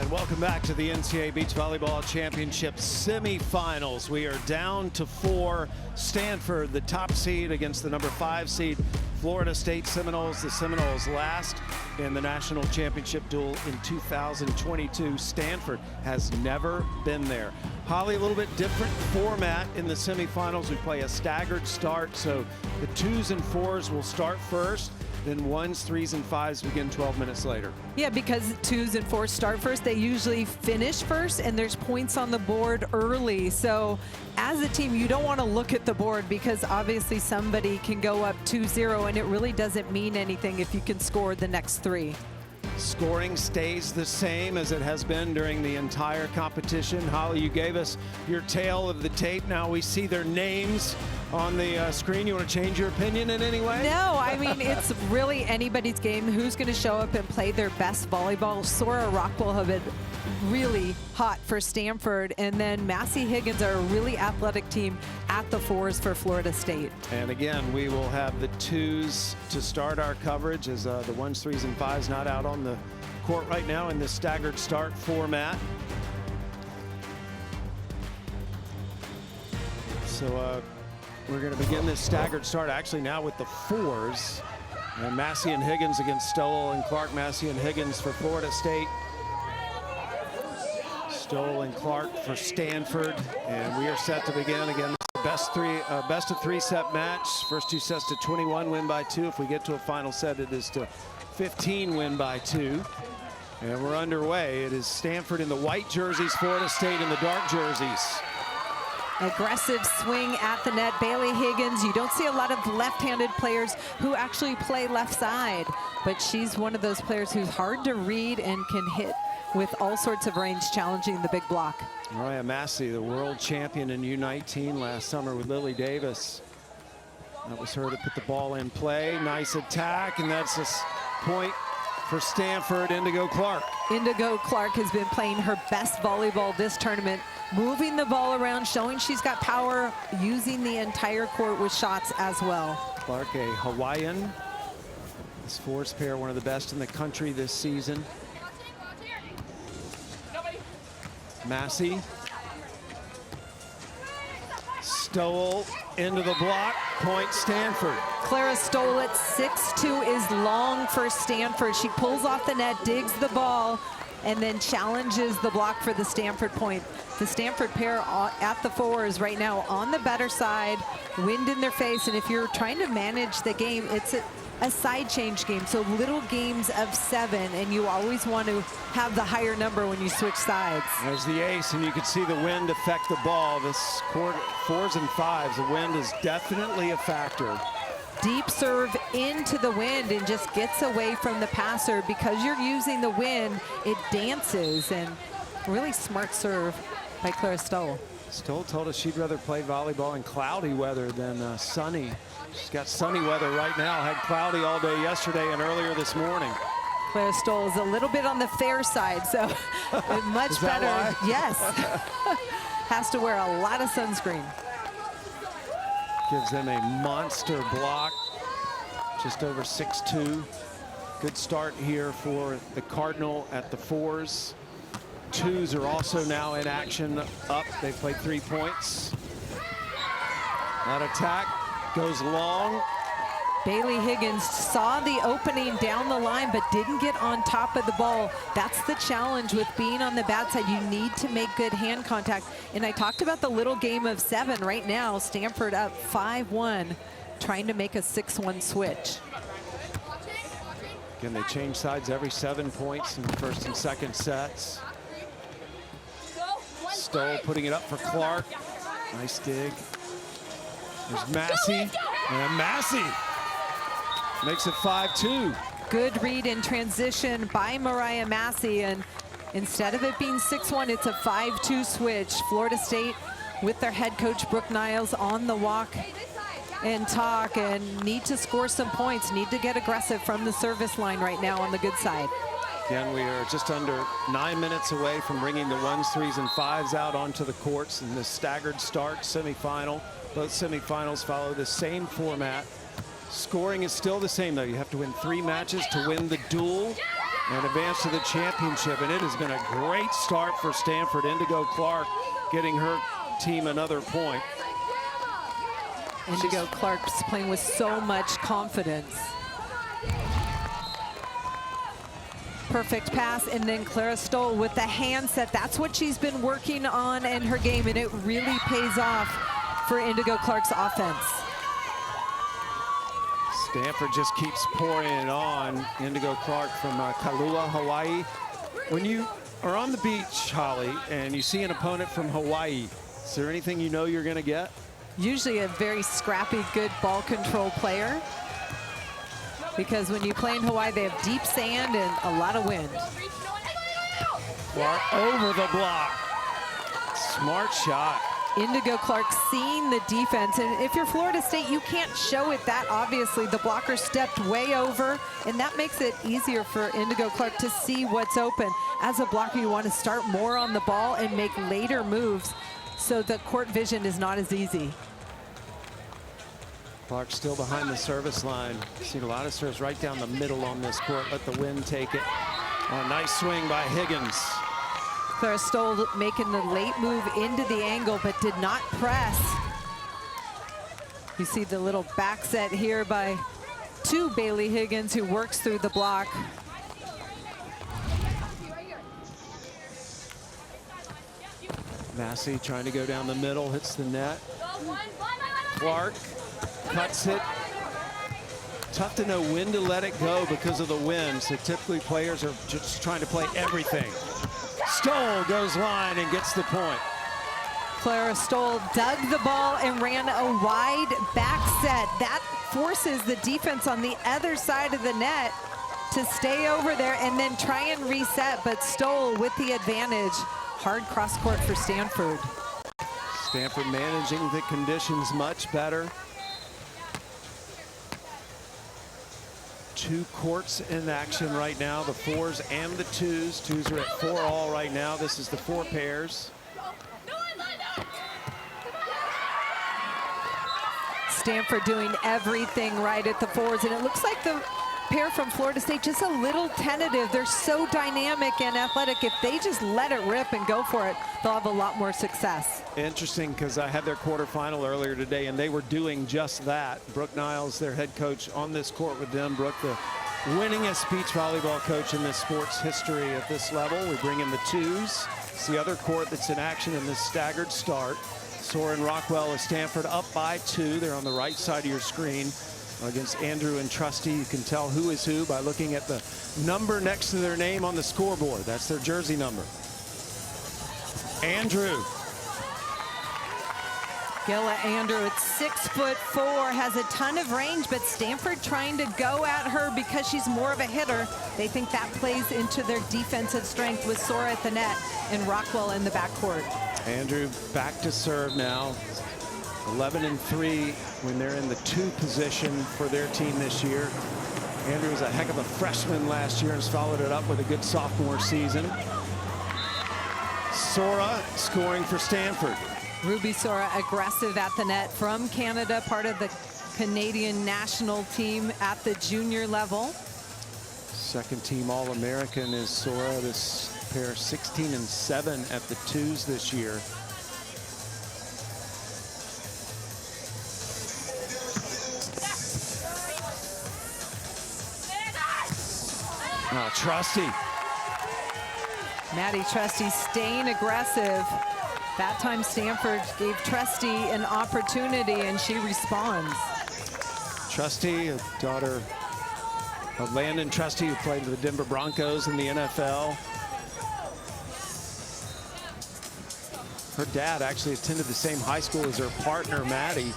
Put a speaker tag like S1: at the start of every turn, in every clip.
S1: And welcome back to the NCAA Beach Volleyball Championship semifinals. We are down to 4. Stanford, the top seed, against the number 5 seed, Florida State Seminoles. The Seminoles last in the national championship duel in 2022. Stanford has never been there. Holly, a little bit different format in the semifinals. We play a staggered start, so the 2s and 4s will start first. Then 1s, 3s, and 5s begin 12 minutes later. Yeah, because 2s and 4s start first, they usually finish first, and there's points on the board early. So as a team, you don't want to look at the board because obviously somebody can go up 2-0, and it really doesn't mean anything if you can score the next 3. Scoring stays the same as it has been during the entire competition. Holly, you gave us your tale of the tape. Now we see their names on the screen. You want to change your opinion in any way? No, I mean, it's really anybody's game. Who's going to show up and play their best volleyball? Sora Rockwell have been really hot for Stanford, and then Massey Higgins are a really athletic team at the 4s for Florida State. And again, we will have the 2s to start our coverage as the 1s, 3s, and 5s not out on the court right now in this staggered start format. So we're going to begin this staggered start actually now with the 4s. And Massey and Higgins against Stowell and Clark. Massey and Higgins for Florida State. Stowell and Clark for Stanford. And we are set to begin. Again, best of 3 set match. First 2 sets to 21, win by 2. If we get to a final set, it is to 15, win by 2. And we're underway. It is Stanford in the white jerseys, Florida State in the dark jerseys. Aggressive swing at the net. Bailey Higgins, you don't see a lot of left-handed players who actually play left side, but she's one of those players who's hard to read and can hit with all sorts of range, challenging the big block. Mariah Massey, the world champion in U19 last summer with Lily Davis. That was her to put the ball in play. Nice attack, and that's a point for Stanford. Indigo Clark. Indigo Clark has been playing her best volleyball this tournament, moving the ball around, showing she's got power, using the entire court with shots as well. Clark, a Hawaiian. This 4s pair, one of the best in the country this season. Massey. Stowell into the block, point Stanford. Clara Stowell at 6'2" is long for Stanford. She pulls off the net, digs the ball, and then challenges the block for the Stanford point. The Stanford pair at the 4s right now on the better side, wind in their face, and if you're trying to manage the game, it's a side change game, so little games of 7, and you always want to have the higher number when you switch sides. There's the ace, and you can see the wind affect the ball. This quarter, 4s and 5s, the wind is definitely a factor. Deep serve into the wind and just gets away from the passer. Because you're using the wind, it dances, and really smart serve by Clara Stowell. Stowell told us she'd rather play volleyball in cloudy weather than sunny. She's got sunny weather right now, had cloudy all day yesterday and earlier this morning. Clara Stowell is a little bit on the fair side, so much better. Why? Yes. Has to wear a lot of sunscreen. Gives them a monster block, just over 6'2". Good start here for the Cardinal at the 4s. 2s are also now in action up. They played 3 points. That attack goes long. Bailey Higgins saw the opening down the line but didn't get on top of the ball. That's the challenge with being on the bad side. You need to make good hand contact. And I talked about the little game of 7. Right now, Stanford up 5-1, trying to make a 6-1 switch. Again, they change sides every 7 points in the first and second sets. Stowell putting it up for Clark. Nice dig. There's Massey, and Massey makes it 5-2. Good read in transition by Mariah Massey, and instead of it being 6-1, it's a 5-2 switch. Florida State with their head coach Brooke Niles on the walk and talk, and need to score some points, need to get aggressive from the service line right now on the good side. Again, we are just under 9 minutes away from bringing the 1s, 3s, and 5s out onto the courts in this staggered start semifinal. Both semifinals follow the same format. Scoring is still the same, though. You have to win 3 matches to win the duel. and advance to the championship. And it has been a great start for Stanford. Indigo Clark getting her team another point.
S2: Indigo Clark's playing with so much confidence. Perfect pass, and then Clara Stoll with the handset. That's what she's been working on in her game, and it really pays off for Indigo Clark's offense.
S1: Stanford just keeps pouring it on. Indigo Clark from Kailua, Hawaii. When you are on the beach, Holly, and you see an opponent from Hawaii, is there anything you know you're going to get?
S2: Usually a very scrappy, good ball control player. Because when you play in Hawaii, they have deep sand and a lot of wind.
S1: Clark over the block. Smart shot.
S2: Indigo Clark seeing the defense, and if you're Florida State, you can't show it that obviously. The blocker stepped way over, and that makes it easier for Indigo Clark to see what's open. As a blocker, you want to start more on the ball and make later moves, so the court vision is not as easy.
S1: Clark still behind the service line. Seen a lot of serves right down the middle on this court. Let the wind take it. Oh, nice swing by Higgins.
S2: Clara Stoll making the late move into the angle, but did not press. You see the little back set here by Bailey Higgins, who works through the block.
S1: Massey trying to go down the middle, hits the net. Clark cuts it. Tough to know when to let it go because of the wind, so typically players are just trying to play everything. Stoll goes line and gets the point.
S2: Clara Stoll dug the ball and ran a wide back set. That forces the defense on the other side of the net to stay over there and then try and reset, but Stoll with the advantage. Hard cross court for Stanford.
S1: Stanford managing the conditions much better. Two courts in action right now, the fours and the twos. Twos are at 4-all right now. This is the 4 pairs.
S2: Stanford doing everything right at the fours, and it looks like the pair from Florida State just a little tentative. They're so dynamic and athletic. If they just let it rip and go for it, they'll have a lot more success.
S1: Interesting, because I had their quarterfinal earlier today, and they were doing just that. Brooke Niles, their head coach, on this court with them. Brooke, the winningest beach volleyball coach in this sport's history at this level. We bring in the twos. It's the other court that's in action in this staggered start. Soren Rockwell of Stanford up by 2. They're on the right side of your screen against Andrew and Trusty. You can tell who is who by looking at the number next to their name on the scoreboard. That's their jersey number. Andrew.
S2: Gilla Andrew at 6'4", has a ton of range, but Stanford trying to go at her because she's more of a hitter. They think that plays into their defensive strength with Sora at the net and Rockwell in the backcourt.
S1: Andrew back to serve now. 11-3 when they're in the 2 position for their team this year. Andrew was a heck of a freshman last year and has followed it up with a good sophomore season. Sora scoring for Stanford.
S2: Ruby Sora aggressive at the net from Canada, part of the Canadian national team at the junior level.
S1: Second team All-American is Sora. This pair 16-7 at the twos this year. Oh, Trusty.
S2: Maddie Trusty staying aggressive. That time Stanford gave Trusty an opportunity and she responds.
S1: Trusty, a daughter of Landon Trusty, who played for the Denver Broncos in the NFL. Her dad actually attended the same high school as her partner, Maddie.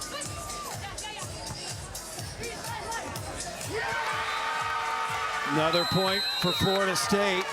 S1: Another point for Florida State.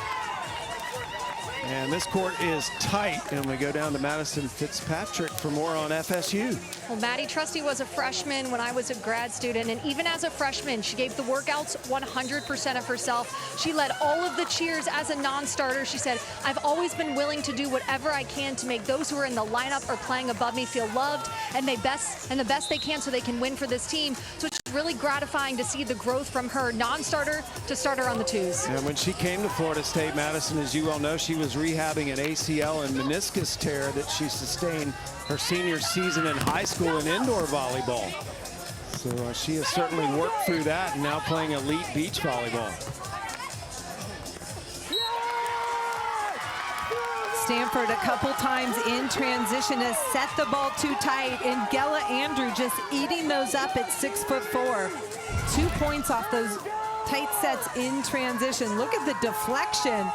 S1: And this court is tight, and we go down to Madison Fitzpatrick for more on FSU.
S3: Well, Maddie Trusty was a freshman when I was a grad student, and even as a freshman, she gave the workouts 100% of herself. She led all of the cheers as a non-starter. She said, I've always been willing to do whatever I can to make those who are in the lineup or playing above me feel loved and the best they can so they can win for this team. So it's really gratifying to see the growth from her non-starter to starter on the twos.
S1: And when she came to Florida State, Madison, as you well know, she was rehabbing an ACL and meniscus tear that she sustained her senior season in high school in indoor volleyball. So she has certainly worked through that and now playing elite beach volleyball.
S2: Stanford a couple times in transition has set the ball too tight, and Gella Andrew just eating those up at 6'4". 2 points off those tight sets in transition. Look at the deflection.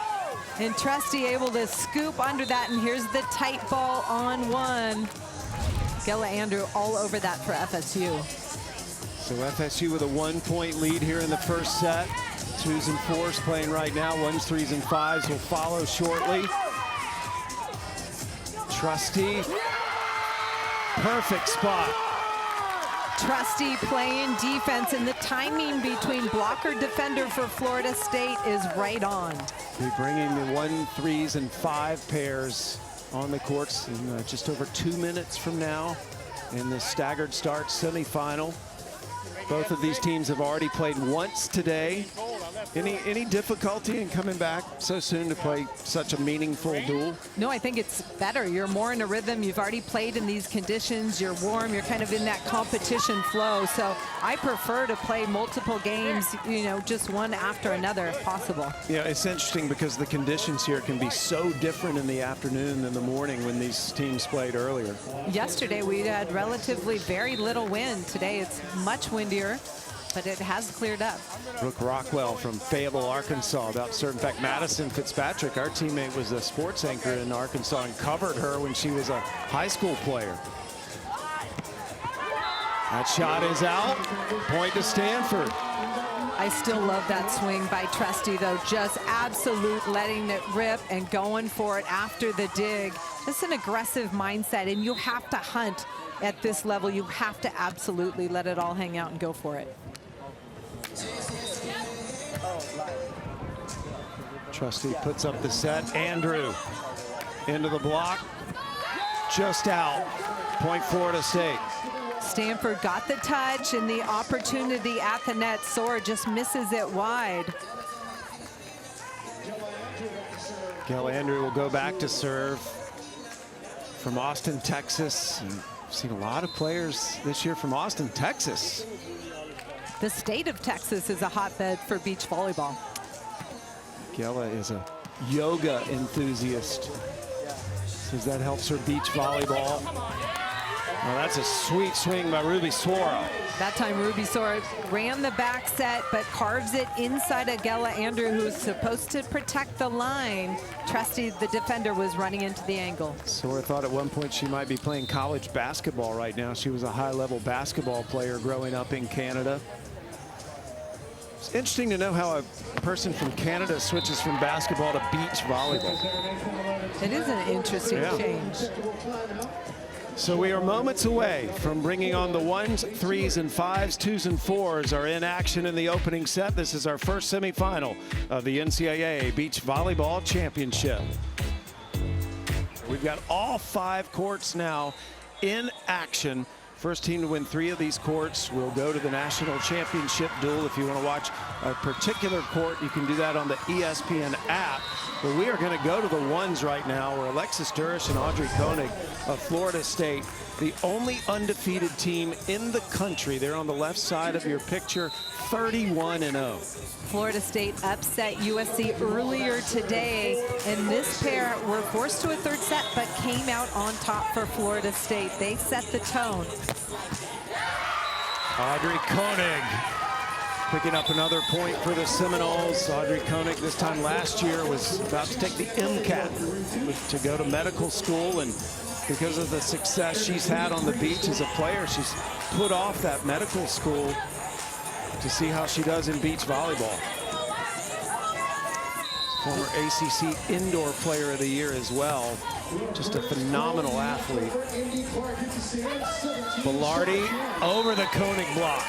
S2: And Trusty able to scoop under that, and here's the tight ball on one. Gella Andrew all over that for FSU.
S1: So FSU with a 1-point lead here in the first set. 2s and 4s playing right now. 1s, 3s, and 5s will follow shortly. Trusty, perfect spot.
S2: Trusty playing defense, and the timing between blocker defender for Florida State is right on.
S1: We're bringing the 1, 3s, and 5 pairs on the courts in just over 2 minutes from now in the staggered start semifinal. Both of these teams have already played once today. Any difficulty in coming back so soon to play such a meaningful duel?
S2: No, I think it's better. You're more in a rhythm. You've already played in these conditions. You're warm. You're kind of in that competition flow. So I prefer to play multiple games, you know, just one after another if possible.
S1: Yeah, it's interesting because the conditions here can be so different in the afternoon than the morning when these teams played earlier.
S2: Yesterday we had relatively very little wind. Today it's much windier, but it has cleared up.
S1: Brooke Rockwell from Fayetteville, Arkansas, about certain. In fact, Madison Fitzpatrick, our teammate, was a sports anchor in Arkansas and covered her when she was a high school player. That shot is out. Point to Stanford.
S2: I still love that swing by Trusty, though. Just absolute letting it rip and going for it after the dig. It's an aggressive mindset, and you have to hunt at this level. You have to absolutely let it all hang out and go for it.
S1: Trusty puts up the set. Andrew into the block. Just out. Point Florida State.
S2: Stanford got the touch and the opportunity at the net. Soar just misses it wide.
S1: Gella Andrew will go back to serve from Austin, Texas. We've seen a lot of players this year from Austin, Texas.
S2: The state of Texas is a hotbed for beach volleyball.
S1: Gella is a yoga enthusiast. Says that helps her beach volleyball. Well, that's a sweet swing by Ruby Suara.
S2: That time Ruby Suara ran the back set, but carves it inside of Gella Andrew, who's supposed to protect the line. Trusty, the defender, was running into the angle.
S1: Suara thought at one point she might be playing college basketball right now. She was a high-level basketball player growing up in Canada. It's interesting to know how a person from Canada switches from basketball to beach volleyball.
S2: It is an interesting change.
S1: So we are moments away from bringing on the 1s, 3s, and 5s. 2s and 4s are in action in the opening set. This is our first semifinal of the NCAA Beach Volleyball Championship. We've got all 5 courts now in action. First team to win 3 of these courts will go to the national championship duel. If you want to watch a particular court, you can do that on the ESPN app. But we are going to go to the 1s right now, where Alexis Durish and Audrey Koenig of Florida State, the only undefeated team in the country. They're on the left side of your picture, 31-0.
S2: Florida State upset USC earlier today, and this pair were forced to a 3rd set, but came out on top for Florida State. They set the tone.
S1: Audrey Koenig picking up another point for the Seminoles. Audrey Koenig, this time last year, was about to take the MCAT to go to medical school, and because of the success she's had on the beach as a player, she's put off that medical school to see how she does in beach volleyball. former ACC Indoor Player of the Year as well. Just a phenomenal athlete. Velarde over the Koenig block.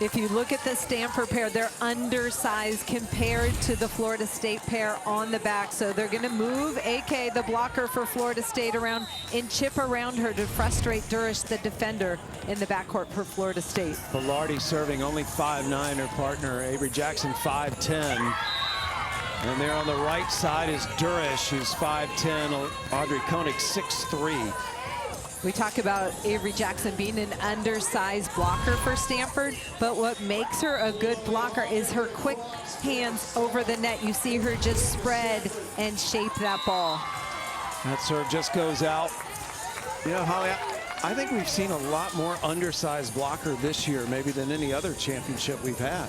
S2: If you look at the Stanford pair, they're undersized compared to the Florida State pair on the back. So they're going to move AK, the blocker for Florida State, around and chip around her to frustrate Durish, the defender in the backcourt for Florida State.
S1: Velarde serving only 5'9", her partner Avery Jackson 5'10". And there on the right side is Durish, who's 5'10", Audrey Koenig 6'3".
S2: We talk about Avery Jackson being an undersized blocker for Stanford, but what makes her a good blocker is her quick hands over the net. You see her just spread and shape that ball.
S1: That serve just goes out. You know, Holly, I think we've seen a lot more undersized blocker this year, maybe than any other championship we've had.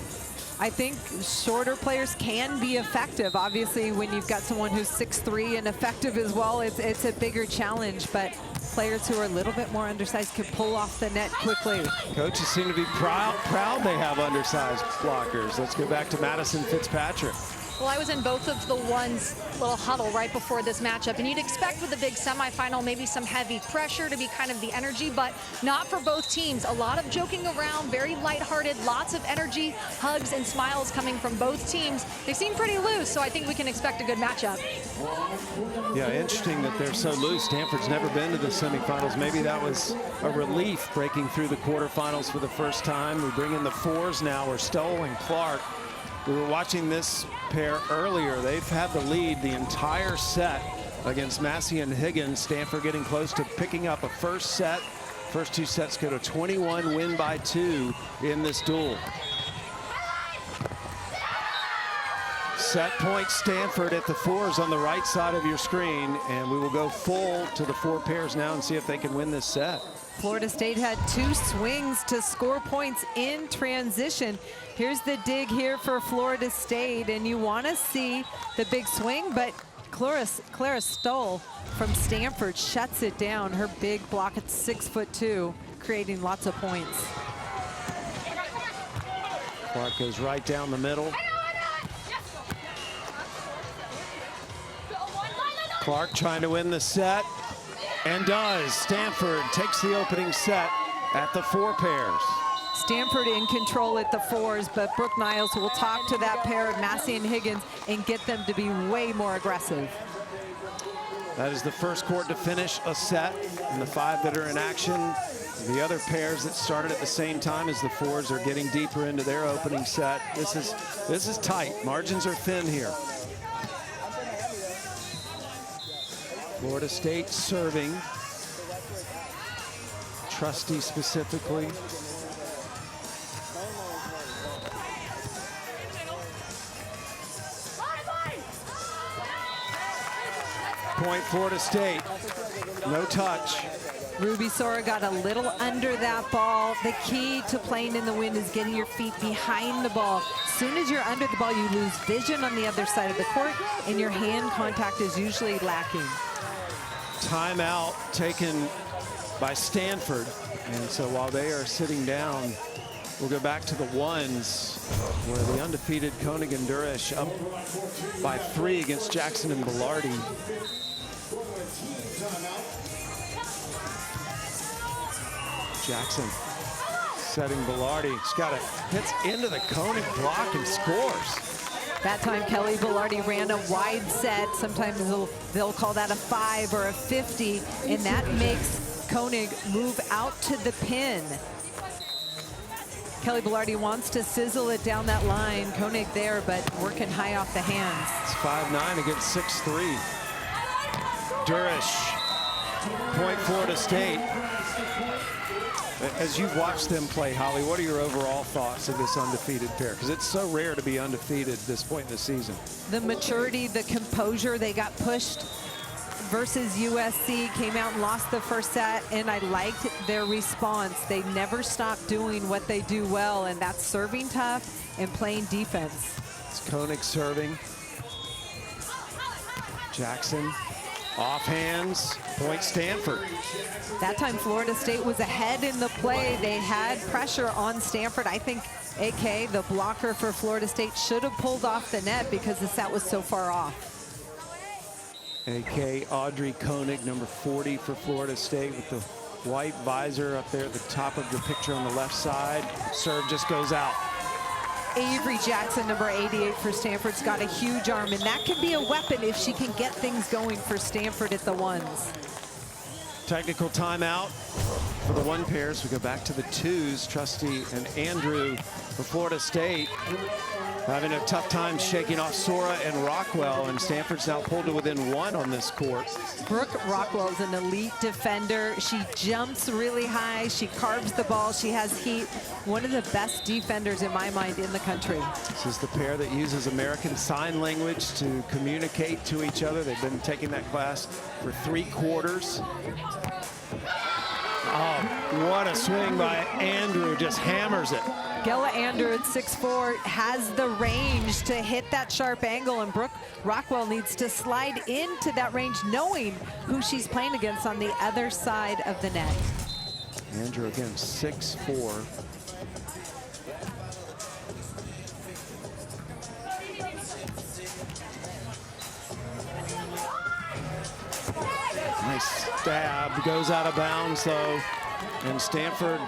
S2: I think shorter players can be effective. Obviously, when you've got someone who's 6'3" and effective as well, it's a bigger challenge, but players who are a little bit more undersized can pull off the net quickly.
S1: Coaches seem to be proud they have undersized blockers. Let's go back to Madison Fitzpatrick.
S3: Well, I was in both of the ones little huddle right before this matchup, and you'd expect with a big semifinal maybe some heavy pressure to be kind of the energy, but not for both teams. A lot of joking around, very lighthearted, lots of energy, hugs and smiles coming from both teams. They seem pretty loose, so I think we can expect a good matchup.
S1: Yeah, interesting that they're so loose. Stanford's never been to the semifinals. Maybe that was a relief breaking through the quarterfinals for the first time. We bring in the fours now, where Stoll and Clark. We were watching this pair earlier. They've had the lead the entire set against Massey and Higgins. Stanford getting close to picking up a first set. First two sets go to 21, win by 2 in this duel. Set point Stanford at the fours on the right side of your screen, and we will go full to the four pairs now and see if they can win this set.
S2: Florida State had 2 swings to score points in transition. Here's the dig here for Florida State, and you want to see the big swing, but Clara Stoll from Stanford shuts it down. Her big block at 6'2", creating lots of points.
S1: Clark goes right down the middle. Clark trying to win the set, and does. Stanford takes the opening set at the four pairs.
S2: Stanford in control at the fours, but Brooke Niles will talk to that pair of Massey and Higgins and get them to be way more aggressive.
S1: That is the first court to finish a set, and the 5 that are in action. The other pairs that started at the same time as the fours are getting deeper into their opening set. This is tight. Margins are thin here. Florida State serving. Trusty specifically. Point Florida State. No touch.
S2: Ruby Sora got a little under that ball. The key to playing in the wind is getting your feet behind the ball. As soon as you're under the ball, you lose vision on the other side of the court, and your hand contact is usually lacking.
S1: Timeout taken by Stanford. And so while they are sitting down, we'll go back to the ones, where the undefeated Koenig and Durish up by 3 against Jackson and Velarde. Jackson setting Velarde. Scott hits into the Koenig block and scores.
S2: That time Kelly Velarde ran a wide set. Sometimes they'll call that a 5 or a 50, and that makes Koenig move out to the pin. Kelly Velarde wants to sizzle it down that line. Koenig there, but working high off the hands.
S1: It's 5'9" against 6'3". Durish, point Florida State. As you've watched them play, Holly, what are your overall thoughts of this undefeated pair? Because it's so rare to be undefeated at this point in the season.
S2: The maturity, the composure, they got pushed versus USC, came out and lost the first set, and I liked their response. They never stop doing what they do well, and that's serving tough and playing defense.
S1: It's Koenig serving. Jackson, off hands, point Stanford.
S2: That time Florida State was ahead in the play. They had pressure on Stanford. I think AK, the blocker for Florida State, should have pulled off the net because the set was so far off.
S1: AK Audrey Koenig, number 40 for Florida State, with the white visor up there at the top of the picture on the left side. Serve just goes out.
S2: Avery Jackson, number 88 for Stanford's got a huge arm, and that can be a weapon if she can get things going for Stanford at the ones.
S1: Technical timeout for the one pairs. We go back to the twos. Trusty and Andrew for Florida State having a tough time shaking off Sora and Rockwell, and Stanford's now pulled to within one on this court.
S2: Brooke Rockwell is an elite defender. She jumps really high. She carves the ball. She has heat. One of the best defenders in my mind in the country.
S1: This is the pair that uses American Sign Language to communicate to each other. They've been taking that class for 3 quarters. Oh, what a swing by Andrew, just hammers it.
S2: Gella Andrew at 6'4" has the range to hit that sharp angle, and Brooke Rockwell needs to slide into that range knowing who she's playing against on the other side of the net.
S1: Andrew again, 6'4". Nice stab, goes out of bounds though, and Stanford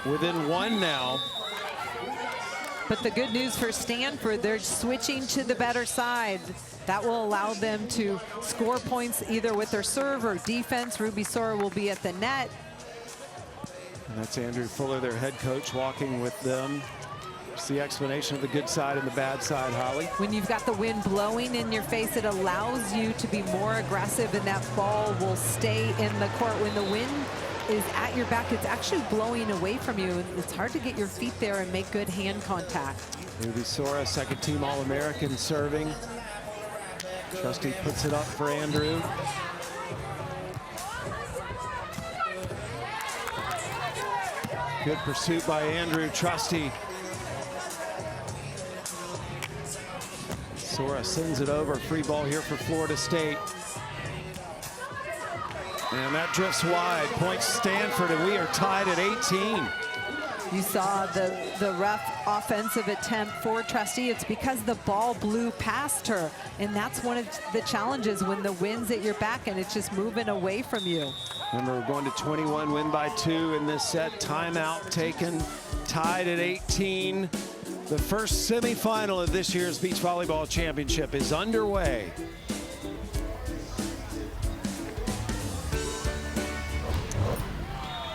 S1: within one now.
S2: But the good news for Stanford, they're switching to the better side. That will allow them to score points either with their serve or defense. Ruby Sora will be at the net.
S1: And that's Andrew Fuller, their head coach, walking with them. It's the explanation of the good side and the bad side, Holly.
S2: When you've got the wind blowing in your face, it allows you to be more aggressive, and that ball will stay in the court. When the wind is at your back, it's actually blowing away from you. It's hard to get your feet there and make good hand contact.
S1: Ruby Sora, second team All-American serving. Trusty puts it up for Andrew. Good pursuit by Andrew. Trusty. Sora sends it over. Free ball here for Florida State. And that drifts wide. Point Stanford, and we are tied at 18.
S2: You saw the rough offensive attempt for Trusty. It's because the ball blew past her, and that's one of the challenges when the wind's at your back and it's just moving away from you.
S1: Remember, we're going to 21, win by 2 in this set. Timeout taken, tied at 18. The first semifinal of this year's Beach Volleyball Championship is underway.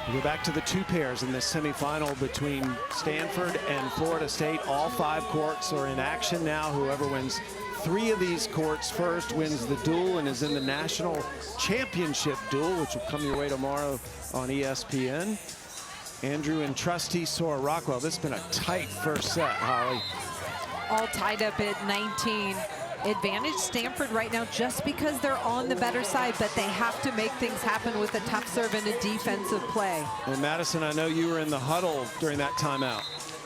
S1: We go back to the 2 pairs in this semifinal between Stanford and Florida State. All 5 courts are in action now. Whoever wins 3 of these courts first wins the duel and is in the national championship duel, which will come your way tomorrow on ESPN. Andrew and Trusty, Sora Rockwell. This has been a tight first set, Holly.
S2: All tied up at 19. Advantage Stanford right now just because they're on the better side, but they have to make things happen with a tough serve and a defensive play.
S1: Well, Madison, I know you were in the huddle during that timeout.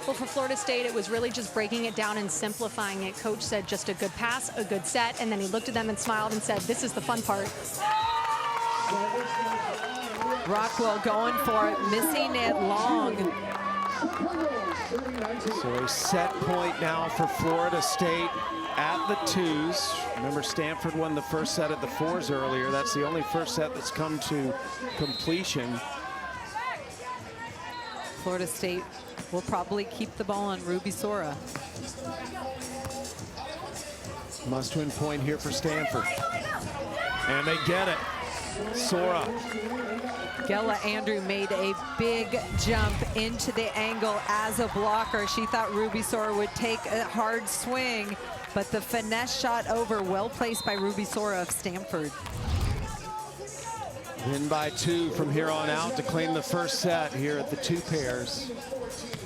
S3: Well, for Florida State, it was really just breaking it down and simplifying it. Coach said just a good pass, a good set, and then he looked at them and smiled and said, this is the fun part.
S2: Rockwell going for it, missing it long.
S1: So a set point now for Florida State at the 2s. Remember, Stanford won the first set at the 4s earlier. That's the only first set that's come to completion.
S2: Florida State will probably keep the ball on Ruby Sora.
S1: Must-win point here for Stanford. And they get it. Sora.
S2: Gella Andrew made a big jump into the angle as a blocker. She thought Ruby Sora would take a hard swing, but the finesse shot over, well placed by Ruby Sora of Stanford.
S1: Win by 2 from here on out to claim the first set here at the 2 pairs.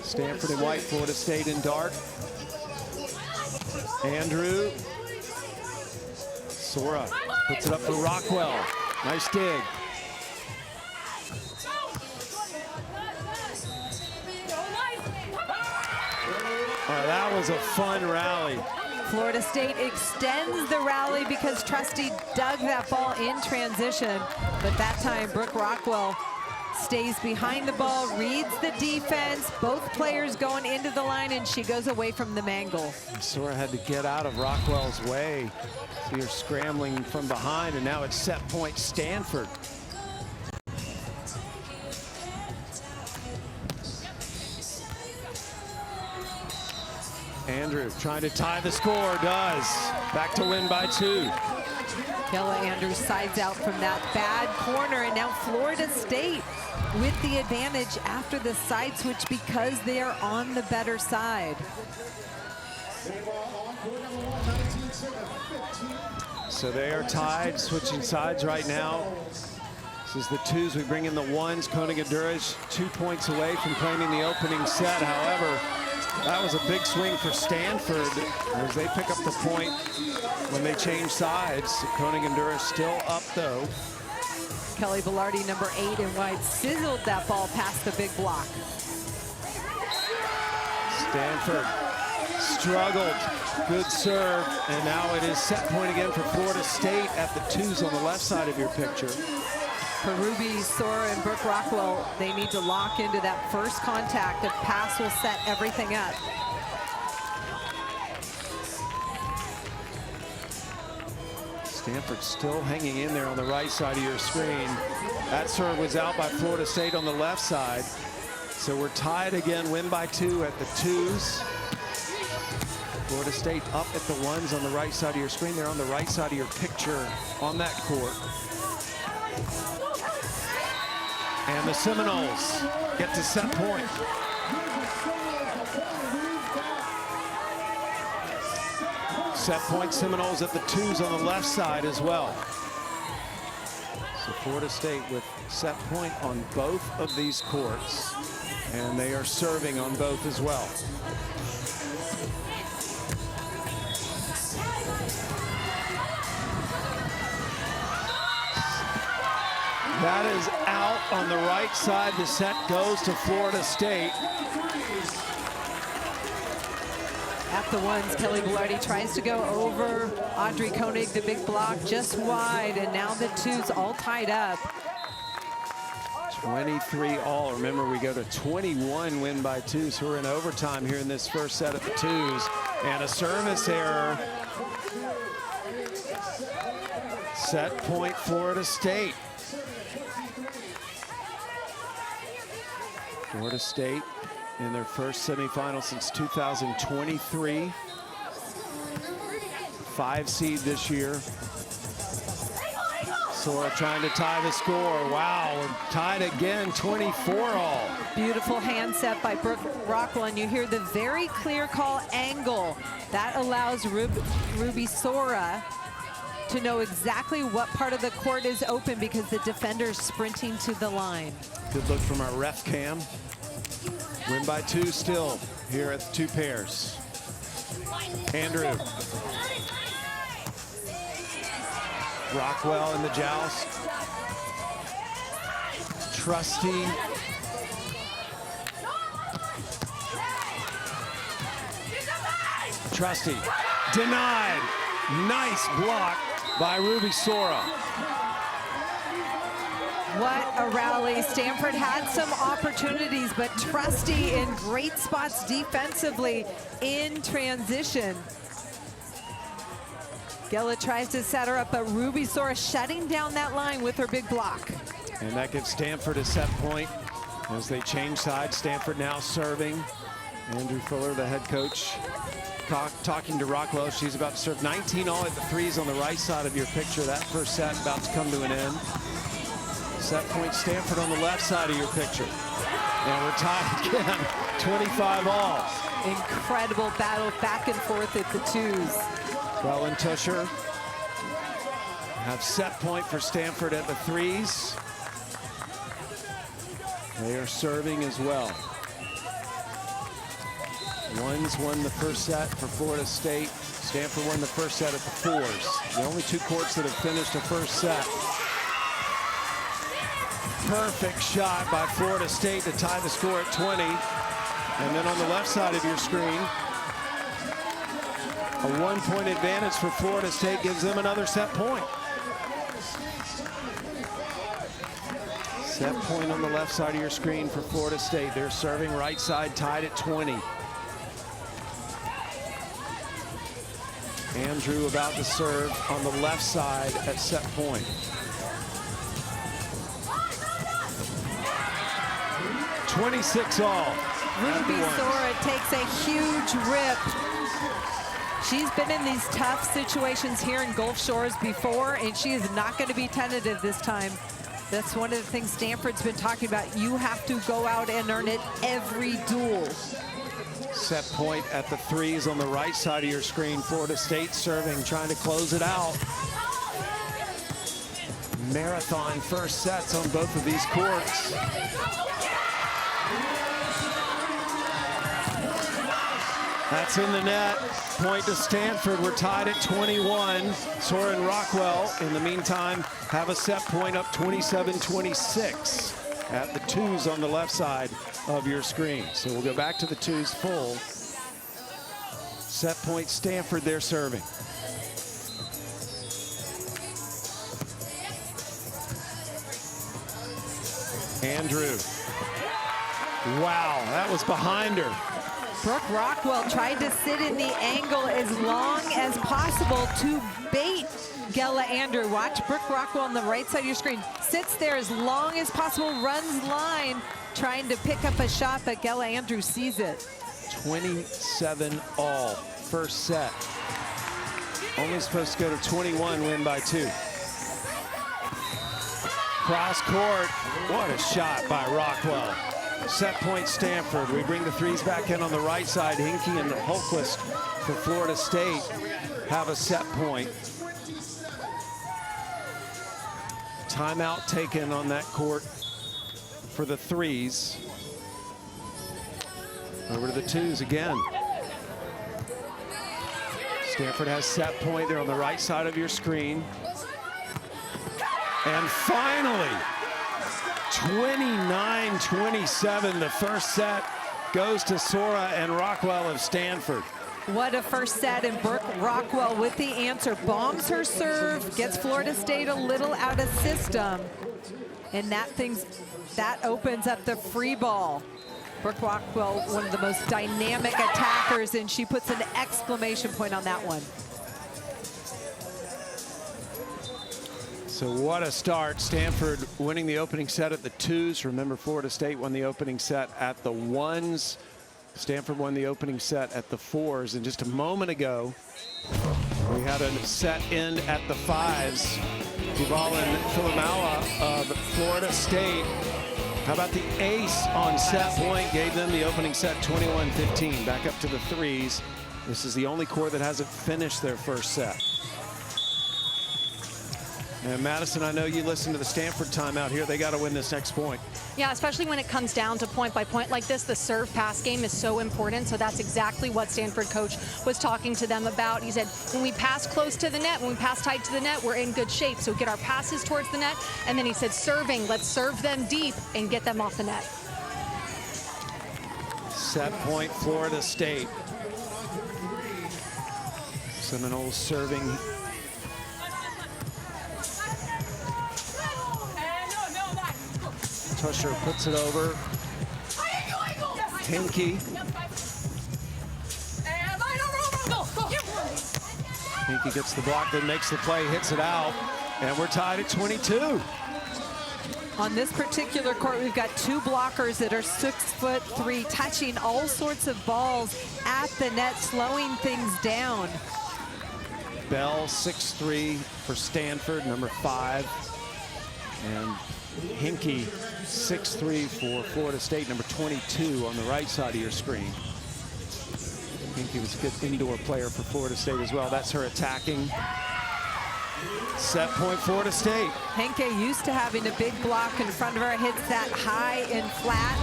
S1: Stanford in white, Florida State in dark. Andrew. Sora puts it up for Rockwell. Nice dig. Oh, that was a fun rally.
S2: Florida State extends the rally because Trusty dug that ball in transition, but that time Brooke Rockwell stays behind the ball, reads the defense. Both players going into the line, and she goes away from the mangle.
S1: Sora had to get out of Rockwell's way. So you're scrambling from behind, and now it's set point Stanford. Andrew trying to tie the score, does. Back to win by 2.
S2: Kella Andrews sides out from that bad corner, and now Florida State with the advantage after the side switch because they are on the better side.
S1: So they are tied, switching sides right now. This is the 2s. We bring in the 1s. Koenig-Durrage 2 points away from claiming the opening set. However, that was a big swing for Stanford as they pick up the point when they change sides. Koenig-Durrage still up though.
S2: Kelly Velarde, number 8 in white, sizzled that ball past the big block.
S1: Stanford struggled. Good serve, and now it is set point again for Florida State at the 2s on the left side of your picture.
S2: For Ruby, Sora, and Brooke Rockwell, they need to lock into that first contact. A pass will set everything up.
S1: Stanford still hanging in there on the right side of your screen. That serve was out by Florida State on the left side. So we're tied again, win by 2 at the 2s. Florida State up at the 1s on the right side of your screen. They're on the right side of your picture on that court. And the Seminoles get to set point. Set point Seminoles at the 2s on the left side as well. So Florida State with set point on both of these courts. And they are serving on both as well. That is out on the right side. The set goes to Florida State.
S2: At the 1s, Kelly Velarde tries to go over Audrey Koenig, the big block, just wide, and now the 2s all tied up.
S1: 23 all. Remember, we go to 21 win by 2, so we're in overtime here in this first set at the 2s. And a service error. Set point Florida State. Florida State in their first semifinal since 2023. 5 seed this year. Sora trying to tie the score. Wow, we're tied again, 24 all.
S2: Beautiful hand set by Brooke Rockwell, and you hear the very clear call angle. That allows Ruby Sora to know exactly what part of the court is open because the defender's sprinting to the line.
S1: Good look from our ref cam. Win by 2 still here at the 2 pairs. Andrew. Rockwell in the joust. Trusty. Trusty. Denied. Nice block by Ruby Sora.
S2: What a rally. Stanford had some opportunities, but Trusty in great spots defensively in transition. Gella tries to set her up, but Ruby Sora shutting down that line with her big block.
S1: And that gives Stanford a set point as they change sides. Stanford now serving. Andrew Fuller, the head coach, talking to Rockwell. She's about to serve 19 all at the 3s on the right side of your picture. That first set about to come to an end. Set point Stanford on the left side of your picture. And we're tied again, 25 all.
S2: Incredible battle back and forth at the 2s.
S1: Well, and Tusher have set point for Stanford at the 3s. They are serving as well. 1s won the first set for Florida State. Stanford won the first set at the 4s. The only 2 courts that have finished a first set. Perfect shot by Florida State to tie the score at 20. And then on the left side of your screen, a 1-point advantage for Florida State gives them another set point. Set point on the left side of your screen for Florida State. They're serving right side, tied at 20. Andrew about to serve on the left side at set point. 26 all.
S2: Ruby Sora takes a huge rip. She's been in these tough situations here in Gulf Shores before, and she is not going to be tentative this time. That's one of the things Stanford's been talking about. You have to go out and earn it every duel.
S1: Set point at the threes on the right side of your screen. Florida State serving, trying to close it out. Marathon first sets on both of these courts. That's in the net. Point to Stanford. We're tied at 21. Sora and Rockwell, in the meantime, have a set point up 27-26 at the twos on the left side of your screen. So we'll go back to the twos full. Set point Stanford, they're serving. Andrew. Wow, that was behind her.
S2: Brooke Rockwell tried to sit in the angle as long as possible to bait Gella Andrew. Watch Brooke Rockwell on the right side of your screen. Sits there as long as possible, runs line, trying to pick up a shot, but Gella Andrew sees it.
S1: 27 all, first set. Only supposed to go to 21, win by 2. Cross court, what a shot by Rockwell. Set point Stanford. We bring the threes back in on the right side. Hinkie and Holquist for Florida State have a set point. Timeout taken on that court for the threes. Over to the twos again. Stanford has set point. They're on the right side of your screen. And finally, 29-27, the first set goes to Sora and Rockwell of Stanford.
S2: What a first set, and Brooke Rockwell with the answer. Bombs her serve, gets Florida State a little out of system. And that opens up the free ball. Brooke Rockwell, one of the most dynamic attackers, and she puts an exclamation point on that one.
S1: So what a start. Stanford winning the opening set at the twos. Remember, Florida State won the opening set at the ones. Stanford won the opening set at the fours. And just a moment ago, we had a set end at the fives. Duval and Filamawa of Florida State. How about the ace on set point? Gave them the opening set 21-15. Back up to the threes. This is the only court that hasn't finished their first set. And Madison, I know you listened to the Stanford timeout here. They got to win this next point.
S3: Yeah, especially when it comes down to point by point like this, the serve pass game is so important. So that's exactly what Stanford coach was talking to them about. He said, when we pass close to the net, when we pass tight to the net, we're in good shape. So get our passes towards the net. And then he said, serving, let's serve them deep and get them off the net.
S1: Set point, Florida State. Seminoles serving. Tusher puts it over. Hinkie. Hinkie gets the block, then makes the play, hits it out, and we're tied at 22.
S2: On this particular court, we've got two blockers that are 6'3", touching all sorts of balls at the net, slowing things down.
S1: Bell, 6'3" for Stanford, number 5. And Hinkie, 6'3" for Florida State, number 22 on the right side of your screen. Hinkie was a good indoor player for Florida State as well. That's her attacking. Set point, Florida State.
S2: Henke used to having a big block in front of her, hits that high and flat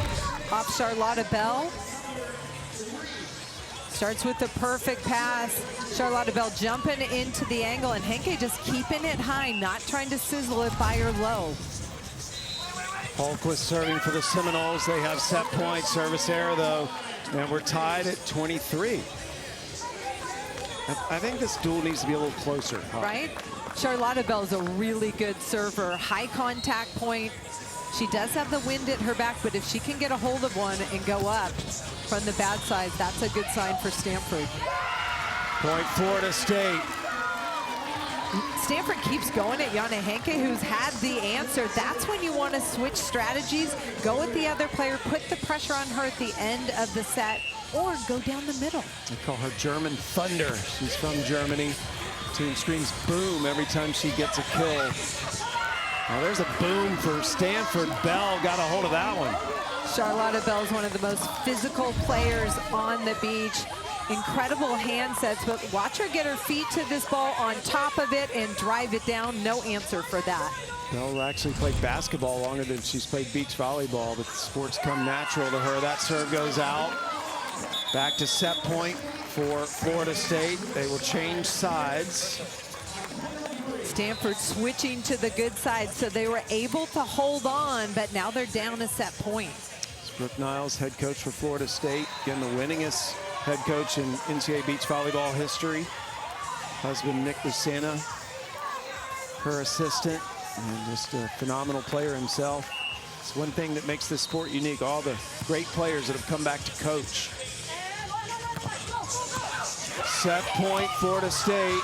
S2: off Charlotta Bell. Starts with the perfect pass. Charlotta Bell jumping into the angle, and Henke just keeping it high, not trying to sizzle it by her low.
S1: Holquist serving for the Seminoles. They have set point, service error though, and we're tied at 23. I think this duel needs to be a little closer.
S2: Right? Charlotta Bell is a really good server. High contact point, She does have the wind at her back, but if she can get a hold of one and go up from the bad side, that's a good sign for Stanford.
S1: Point Florida State.
S2: Stanford keeps going at Jana Henke, who's had the answer. That's when you want to switch strategies, go with the other player, put the pressure on her at the end of the set, or go down the middle.
S1: They call her German Thunder. She's from Germany. Team screams boom every time she gets a kill. Now there's a boom for Stanford. Bell got a hold of that one.
S2: Charlotta Bell is one of the most physical players on the beach. Incredible hand sets, but watch her get her feet to this ball on top of it and drive it down. No answer for that.
S1: Bell actually played basketball longer than she's played beach volleyball, but the sports come natural to her. That serve goes out. Back to set point for Florida State. They will change sides.
S2: Stanford switching to the good side, so they were able to hold on, but now they're down a set point.
S1: It's Brooke Niles, head coach for Florida State. Again, the winningest head coach in NCAA beach volleyball history. Husband Nick Lucena, her assistant, and just a phenomenal player himself. It's one thing that makes this sport unique, all the great players that have come back to coach. Set point, Florida State.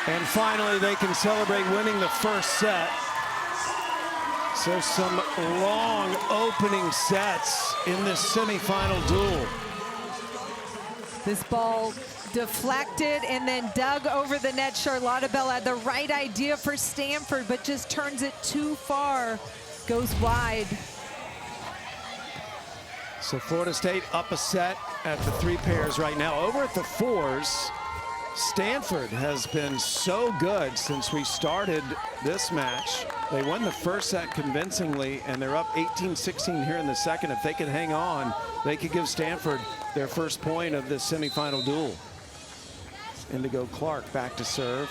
S1: And finally, they can celebrate winning the first set. So some long opening sets in this semifinal duel.
S2: This ball deflected and then dug over the net. Charlotta Bell had the right idea for Stanford, but just turns it too far, goes wide.
S1: So Florida State up a set at the three pairs right now. Over at the fours, Stanford has been so good since we started this match. They won the first set convincingly, and they're up 18-16 here in the second. If they can hang on, they could give Stanford their first point of this semifinal duel. Indigo Clark back to serve.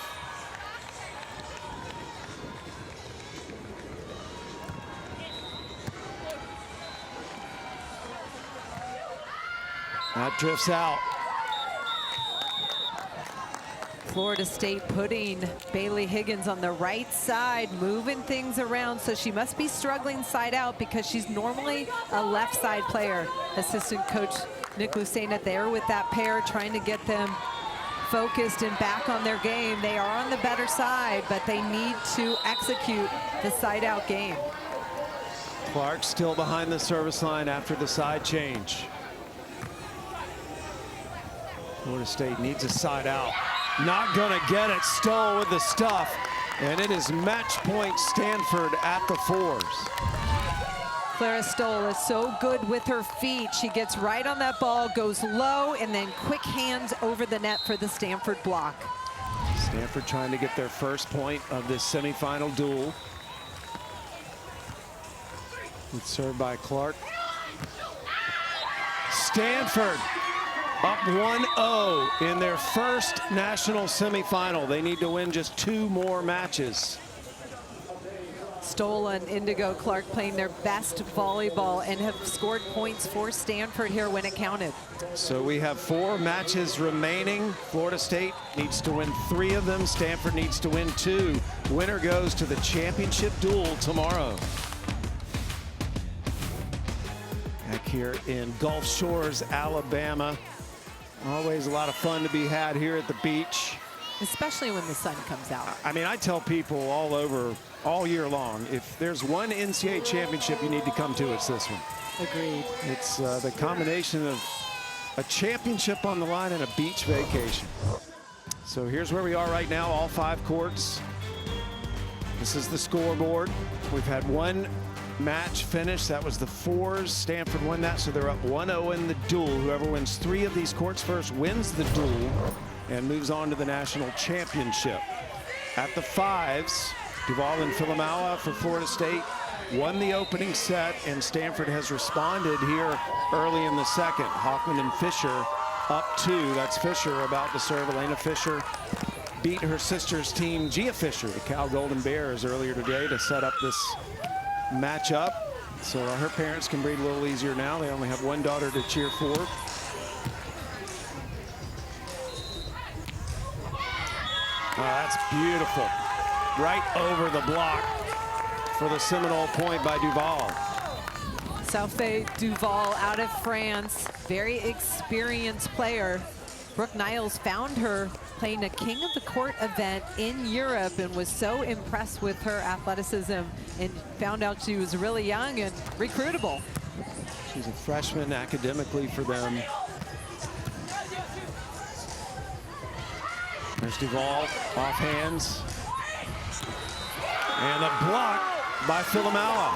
S1: That drifts out.
S2: Florida State putting Bailey Higgins on the right side, moving things around, so she must be struggling side out because she's normally a left side player. Assistant coach Nick Lucena there with that pair, trying to get them focused and back on their game. They are on the better side, but they need to execute the side out game.
S1: Clark still behind the service line after the side change. Florida State needs a side out. Not gonna get it. Stoll with the stuff, and it is match point Stanford at the fours.
S2: Clara Stoll is so good with her feet. She gets right on that ball, goes low, and then quick hands over the net for the Stanford block.
S1: Stanford trying to get their first point of this semifinal duel. It's served by Clark. Stanford up 1-0 in their first national semifinal. They need to win just 2 more matches.
S2: Stoll and Indigo Clark playing their best volleyball and have scored points for Stanford here when it counted.
S1: So we have 4 matches remaining. Florida State needs to win 3 of them. Stanford needs to win 2. Winner goes to the championship duel tomorrow. Back here in Gulf Shores, Alabama. Always a lot of fun to be had here at the beach.
S2: Especially when the sun comes out.
S1: I mean, I tell people all over, all year long, if there's one NCAA championship you need to come to, it's this one.
S2: Agreed.
S1: It's the combination of a championship on the line and a beach vacation. So here's where we are right now, all 5 courts. This is the scoreboard. We've had 1 match finish. That was the fours. Stanford won that, so they're up 1-0 in the duel. Whoever wins 3 of these courts first wins the duel and moves on to the national championship. At the fives, Duval and Filamaua for Florida State won the opening set, and Stanford has responded here early in the second. Hoffman and Fisher up 2. That's Fisher about to serve. Elena Fisher beat her sister's team, Gia Fisher, the Cal Golden Bears, earlier today to set up this matchup. So her parents can breathe a little easier now. They only have 1 daughter to cheer for. Oh, that's beautiful. Right over the block. for the Seminole point by Duval.
S2: Southey Duval out of France, very experienced player. Brooke Niles found her playing a King of the Court event in Europe and was so impressed with her athleticism and found out she was really young and recruitable.
S1: She's a freshman academically for them. There's Duval off hands. And a block by Filamawa.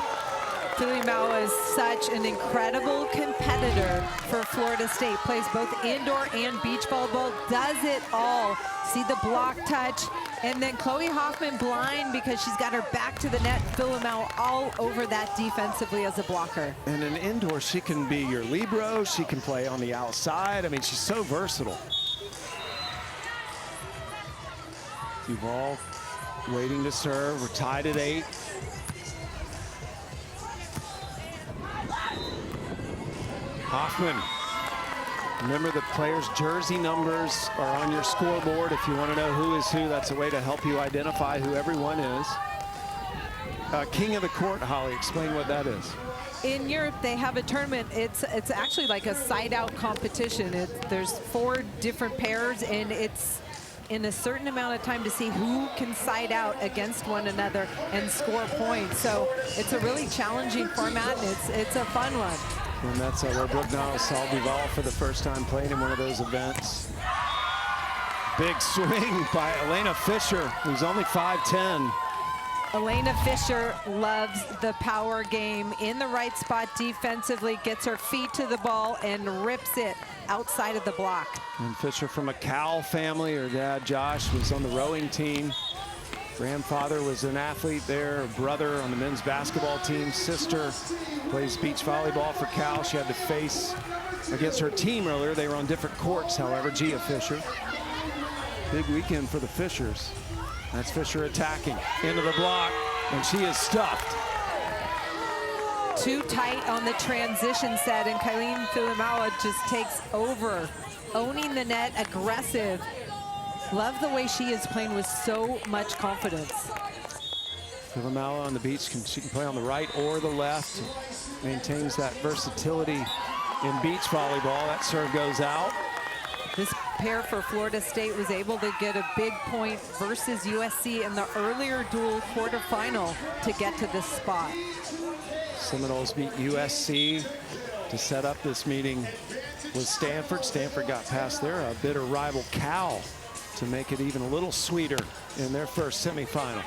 S2: Filamawa is such an incredible competitor for Florida State. Plays both indoor and beach volleyball, does it all. See the block touch, and then Chloe Hoffman blind because she's got her back to the net. Filamawa all over that defensively as a blocker.
S1: And in indoor, she can be your libero. She can play on the outside. I mean, she's so versatile. Duval waiting to serve. We're tied at 8. Hoffman. Remember, the players' jersey numbers are on your scoreboard. If you want to know who is who, that's a way to help you identify who everyone is. King of the Court, Holly, explain what that is.
S2: In Europe, they have a tournament. It's actually like a side-out competition. There's 4 different pairs, and it's in a certain amount of time to see who can side out against one another and score points. So it's a really challenging format, and it's a fun one.
S1: And that's where Brooke Niles saw Duval for the first time playing in one of those events. Big swing by Elena Fisher, who's only 5'10".
S2: Elena Fisher loves the power game in the right spot defensively, gets her feet to the ball and rips it outside of the block.
S1: And Fisher from a Cal family. Her dad, Josh, was on the rowing team. Grandfather was an athlete there. Her brother on the men's basketball team. Sister plays beach volleyball for Cal. She had to face against her team earlier. They were on different courts, however. Gia Fisher. Big weekend for the Fishers. That's Fisher attacking into the block, and she is stuffed.
S2: Too tight on the transition set, and Kylene Filamawa just takes over, owning the net, aggressive. Love the way she is playing with so much confidence.
S1: Filamawa on the beach, she can play on the right or the left. Maintains that versatility in beach volleyball. That serve goes out.
S2: This pair for Florida State was able to get a big point versus USC in the earlier dual quarterfinal to get to this spot.
S1: Seminoles beat USC to set up this meeting with Stanford. Stanford got past their bitter rival Cal to make it even a little sweeter in their first semifinal.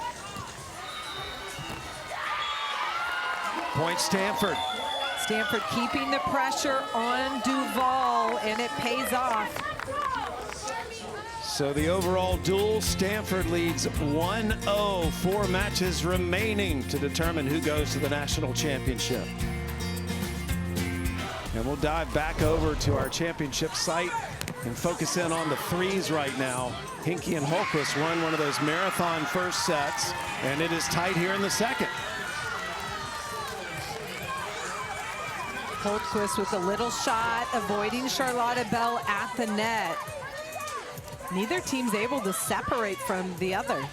S1: Point Stanford.
S2: Stanford keeping the pressure on Duval, and it pays off.
S1: So the overall duel, Stanford leads 1-0, 4 matches remaining to determine who goes to the national championship. And we'll dive back over to our championship site and focus in on the threes right now. Hinkie and Holquist won one of those marathon first sets, and it is tight here in the second.
S2: Holquist with a little shot, avoiding Charlotta Bell at the net. Neither team's able to separate from the other.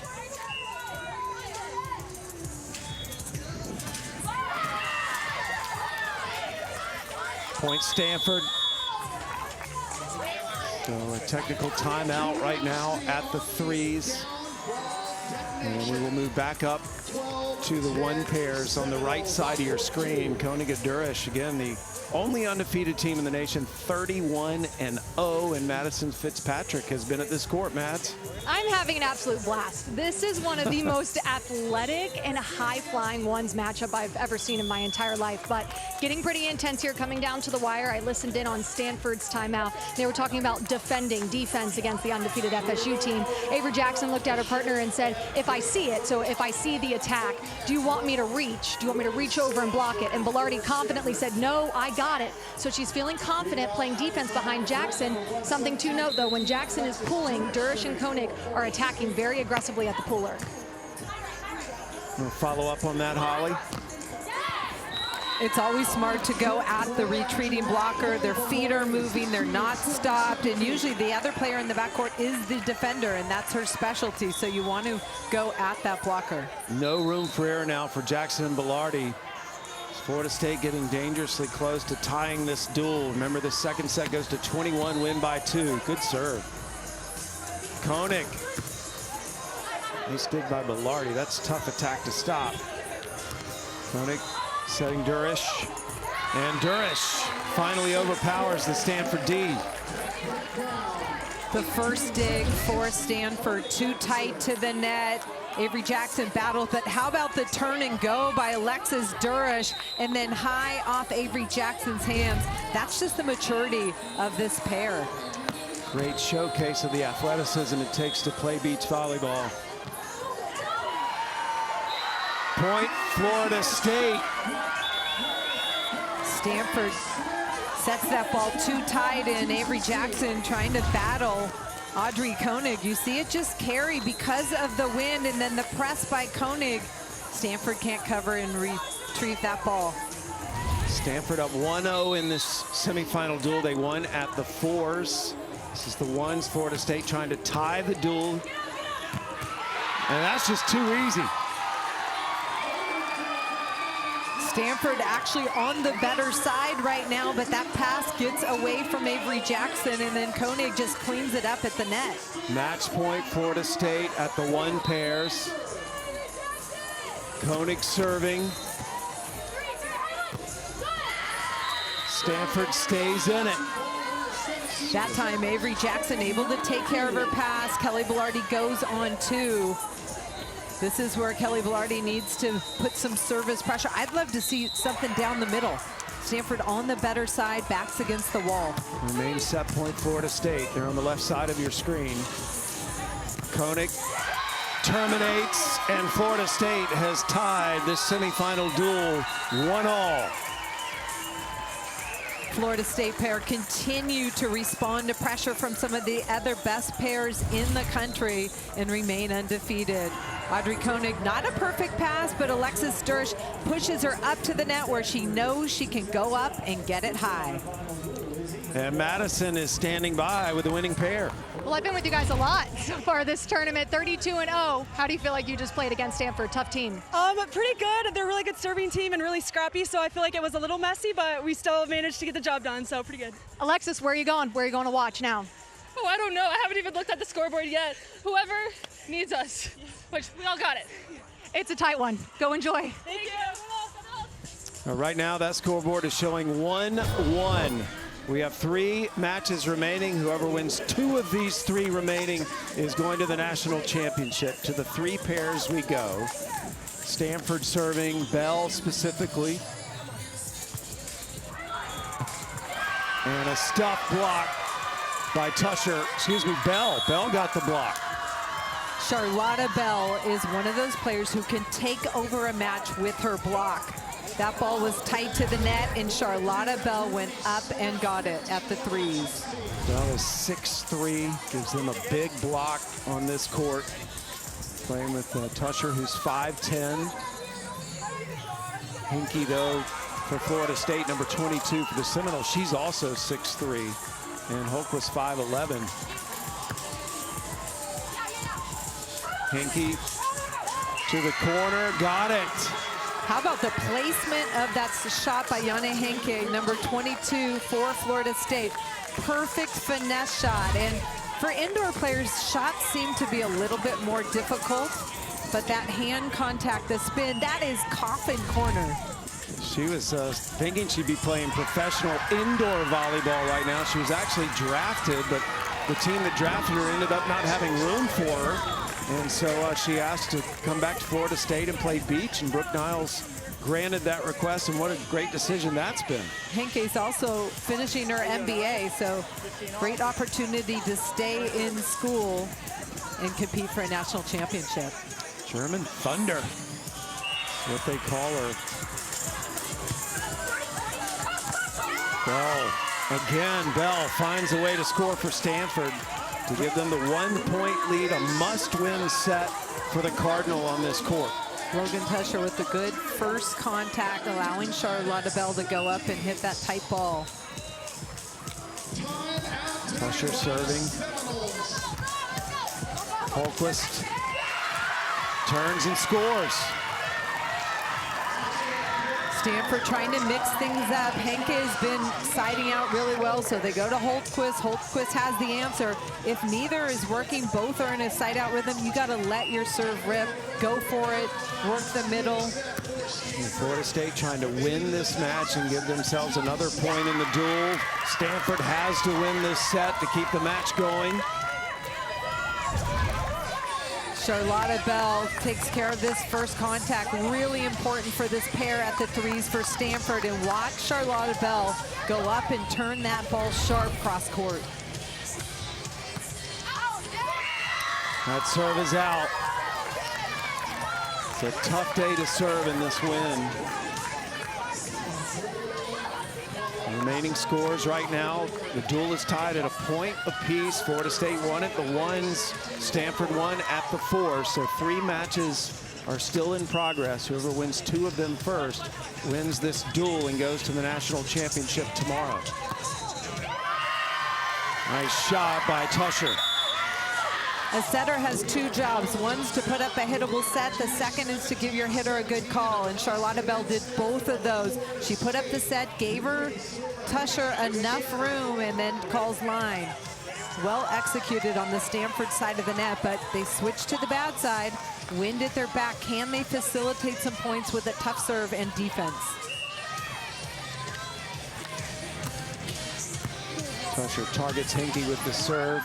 S1: Point Stanford. So a technical timeout right now at the threes. And we will move back up to the 1 pairs on the right side of your screen. Koeniga Durish, again, the only undefeated team in the nation, 31-0, and Madison Fitzpatrick has been at this court, Matt.
S3: I'm having an absolute blast. This is one of the most athletic and high-flying ones matchup I've ever seen in my entire life, but getting pretty intense here coming down to the wire. I listened in on Stanford's timeout. They were talking about defense against the undefeated FSU team. Avery Jackson looked at her partner and said, if I see it, so if I see the attack, do you want me to reach? Do you want me to reach over and block it? And Velarde confidently said, no, I got it. So she's feeling confident playing defense behind Jackson. Something to note, though, when Jackson is pulling, Durish and Koenig are attacking very aggressively at the puller.
S1: We'll follow up on that, Holly.
S2: It's always smart to go at the retreating blocker. Their feet are moving, they're not stopped, and usually the other player in the backcourt is the defender, and that's her specialty, so you want to go at that blocker.
S1: No room for error now for Jackson and Belardi. Florida State getting dangerously close to tying this duel. Remember, the second set goes to 21, win by 2. Good serve. Koenig. Nice dig by Belardi. That's a tough attack to stop. Koenig setting Durish. And Durish finally overpowers the Stanford D.
S2: The first dig for Stanford, too tight to the net. Avery Jackson battled, but how about the turn and go by Alexis Durish, and then high off Avery Jackson's hands. That's just the maturity of this pair.
S1: Great showcase of the athleticism it takes to play beach volleyball. Point, Florida State.
S2: Stanford sets that ball too tight, and Avery Jackson trying to battle Audrey Koenig. You see it just carry because of the wind, and then the press by Koenig. Stanford can't cover and retrieve that ball.
S1: Stanford up 1-0 in this semifinal duel. They won at the 4s. This is the 1s. Florida State trying to tie the duel. And that's just too easy.
S2: Stanford actually on the better side right now, but that pass gets away from Avery Jackson, and then Koenig just cleans it up at the net.
S1: Match point, Florida State at the 1 pairs. Koenig serving. Stanford stays in it.
S2: That time, Avery Jackson able to take care of her pass. Kelly Belardi goes on 2. This is where Kelly Belardi needs to put some service pressure. I'd love to see something down the middle. Stanford on the better side, backs against the wall.
S1: Remain set point, Florida State. They're on the left side of your screen. Koenig terminates, and Florida State has tied this semifinal duel 1-1.
S2: Florida State pair continue to respond to pressure from some of the other best pairs in the country and remain undefeated. Audrey Koenig, not a perfect pass, but Alexis Durish pushes her up to the net where she knows she can go up and get it high.
S1: And Madison is standing by with the winning pair.
S3: Well, I've been with you guys a lot so far this tournament, 32-0. How do you feel like you just played against Stanford? Tough team.
S4: Pretty good. They're a really good serving team and really scrappy, so I feel like it was a little messy, but we still managed to get the job done, so pretty good.
S3: Alexis, where are you going? Where are you going to watch now?
S5: Oh, I don't know. I haven't even looked at the scoreboard yet. Whoever needs us, which we all got it.
S3: It's a tight one. Go enjoy.
S5: Thank you.
S1: Right now, that scoreboard is showing 1-1. We have 3 matches remaining. Whoever wins 2 of these 3 remaining is going to the national championship. To the 3 pairs we go. Stanford serving, Bell specifically. And a stuff block by Bell. Bell got the block.
S2: Charlotta Bell is one of those players who can take over a match with her block. That ball was tight to the net, and Charlotta Bell went up and got it at the 3s.
S1: Bell is 6'3", gives them a big block on this court. Playing with Tusher, who's 5'10". Hinkie, though, for Florida State, number 22 for the Seminoles. She's also 6'3", and Holquist 5'11". Hinkie to the corner, got it.
S2: How about the placement of that shot by Yana Henke, number 22 for Florida State. Perfect finesse shot. And for indoor players, shots seem to be a little bit more difficult, but that hand contact, the spin, that is coffin corner.
S1: She was thinking she'd be playing professional indoor volleyball right now. She was actually drafted, but the team that drafted her ended up not having room for her. And so she asked to come back to Florida State and play beach, and Brooke Niles granted that request, and what a great decision that's been.
S2: Henke's also finishing her MBA, so great opportunity to stay in school and compete for a national championship.
S1: German Thunder, what they call her. Bell, again, Bell finds a way to score for Stanford to give them the 1-point lead, a must-win set for the Cardinal on this court.
S2: Logan Tusher with the good first contact, allowing Charlotta Bell to go up and hit that tight ball.
S1: Tusher serving. Holquist turns and scores.
S2: Stanford trying to mix things up. Henke has been siding out really well, so they go to Holquist. Holquist has the answer. If neither is working, both are in a side out rhythm, you got to let your serve rip. Go for it, work the middle.
S1: And Florida State trying to win this match and give themselves another point in the duel. Stanford has to win this set to keep the match going.
S2: Charlotta Bell takes care of this first contact. Really important for this pair at the threes for Stanford. And watch Charlotta Bell go up and turn that ball sharp cross court.
S1: That serve is out. It's a tough day to serve in this win. Remaining scores right now, the duel is tied at a point apiece. Florida State won it, the ones. Stanford won at the 4. So 3 matches are still in progress. Whoever wins 2 of them first wins this duel and goes to the national championship tomorrow. Nice shot by Tusher.
S2: A setter has 2 jobs. One's to put up a hittable set. The second is to give your hitter a good call. And Charlotta Bell did both of those. She put up the set, gave her Tusher enough room, and then calls line. Well executed on the Stanford side of the net, but they switched to the bad side. Wind at their back. Can they facilitate some points with a tough serve and defense?
S1: Tusher targets Henke with the serve.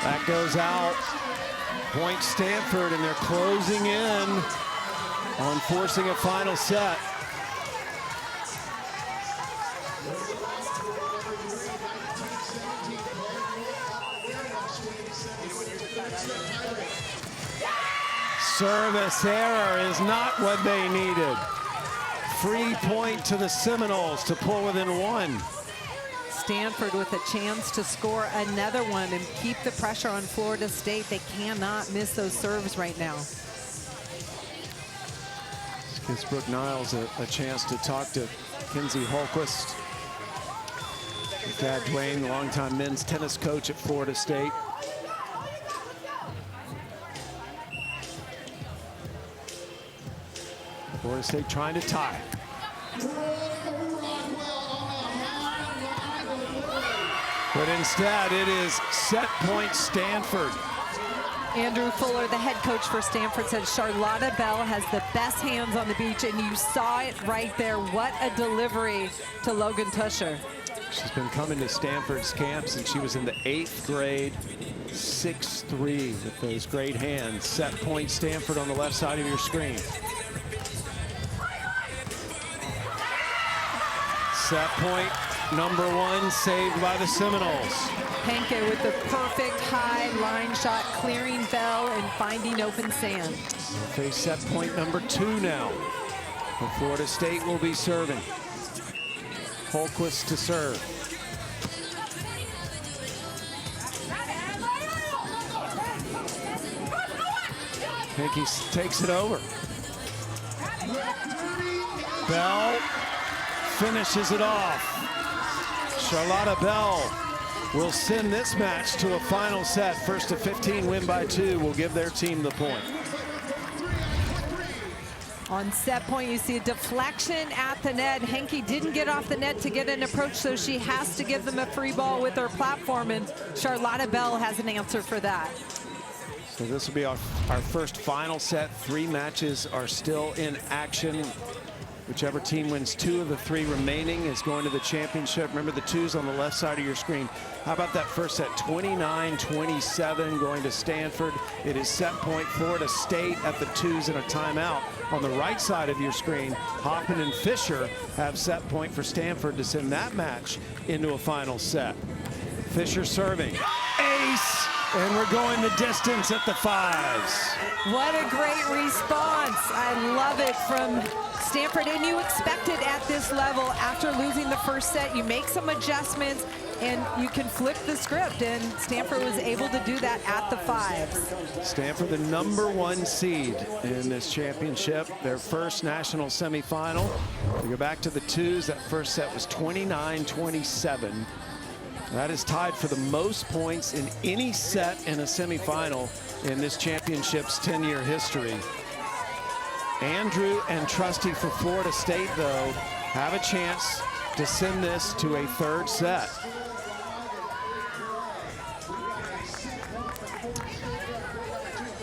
S1: That goes out. Point Stanford, and they're closing in on forcing a final set. Service error is not what they needed. Free point to the Seminoles to pull within 1.
S2: Stanford with a chance to score another one and keep the pressure on Florida State. They cannot miss those serves right now.
S1: This gives Brooke Niles a chance to talk to Kinsey Holquist. Her dad, Dwayne, the longtime men's tennis coach at Florida State. Florida State trying to tie. But instead, it is set point Stanford.
S2: Andrew Fuller, the head coach for Stanford, said Charlotta Bell has the best hands on the beach, and you saw it right there. What a delivery to Logan Tusher.
S1: She's been coming to Stanford's camp since she was in the 8th grade. 6'3" with those great hands. Set point Stanford on the left side of your screen. Set point number 1 saved by the Seminoles.
S2: Henke with the perfect high line shot, clearing Bell and finding open sand.
S1: Face set point number 2 now. And Florida State will be serving. Holquist to serve. Henke takes it over. Bell finishes it off. Charlotta Bell will send this match to a final set. First to 15, win by 2, will give their team the point.
S2: On set point, you see a deflection at the net. Henke didn't get off the net to get an approach, so she has to give them a free ball with her platform, and Charlotta Bell has an answer for that.
S1: So this will be our first final set. 3 matches are still in action. Whichever team wins 2 of the 3 remaining is going to the championship. Remember, the 2's on the left side of your screen. How about that first set? 29-27 going to Stanford. It is set point Florida State at the 2's and a timeout. On the right side of your screen, Hoffman and Fisher have set point for Stanford to send that match into a final set. Fisher serving. Ace! And we're going the distance at the 5's.
S2: What a great response. I love it from Stanford, and you expect it at this level. After losing the first set, you make some adjustments, and you can flip the script, and Stanford was able to do that at the fives.
S1: Stanford, the #1 seed in this championship, their first national semifinal. We go back to the twos. That first set was 29-27. That is tied for the most points in any set in a semifinal in this championship's 10-year history. Andrew and Trusty for Florida State, though, have a chance to send this to a third set.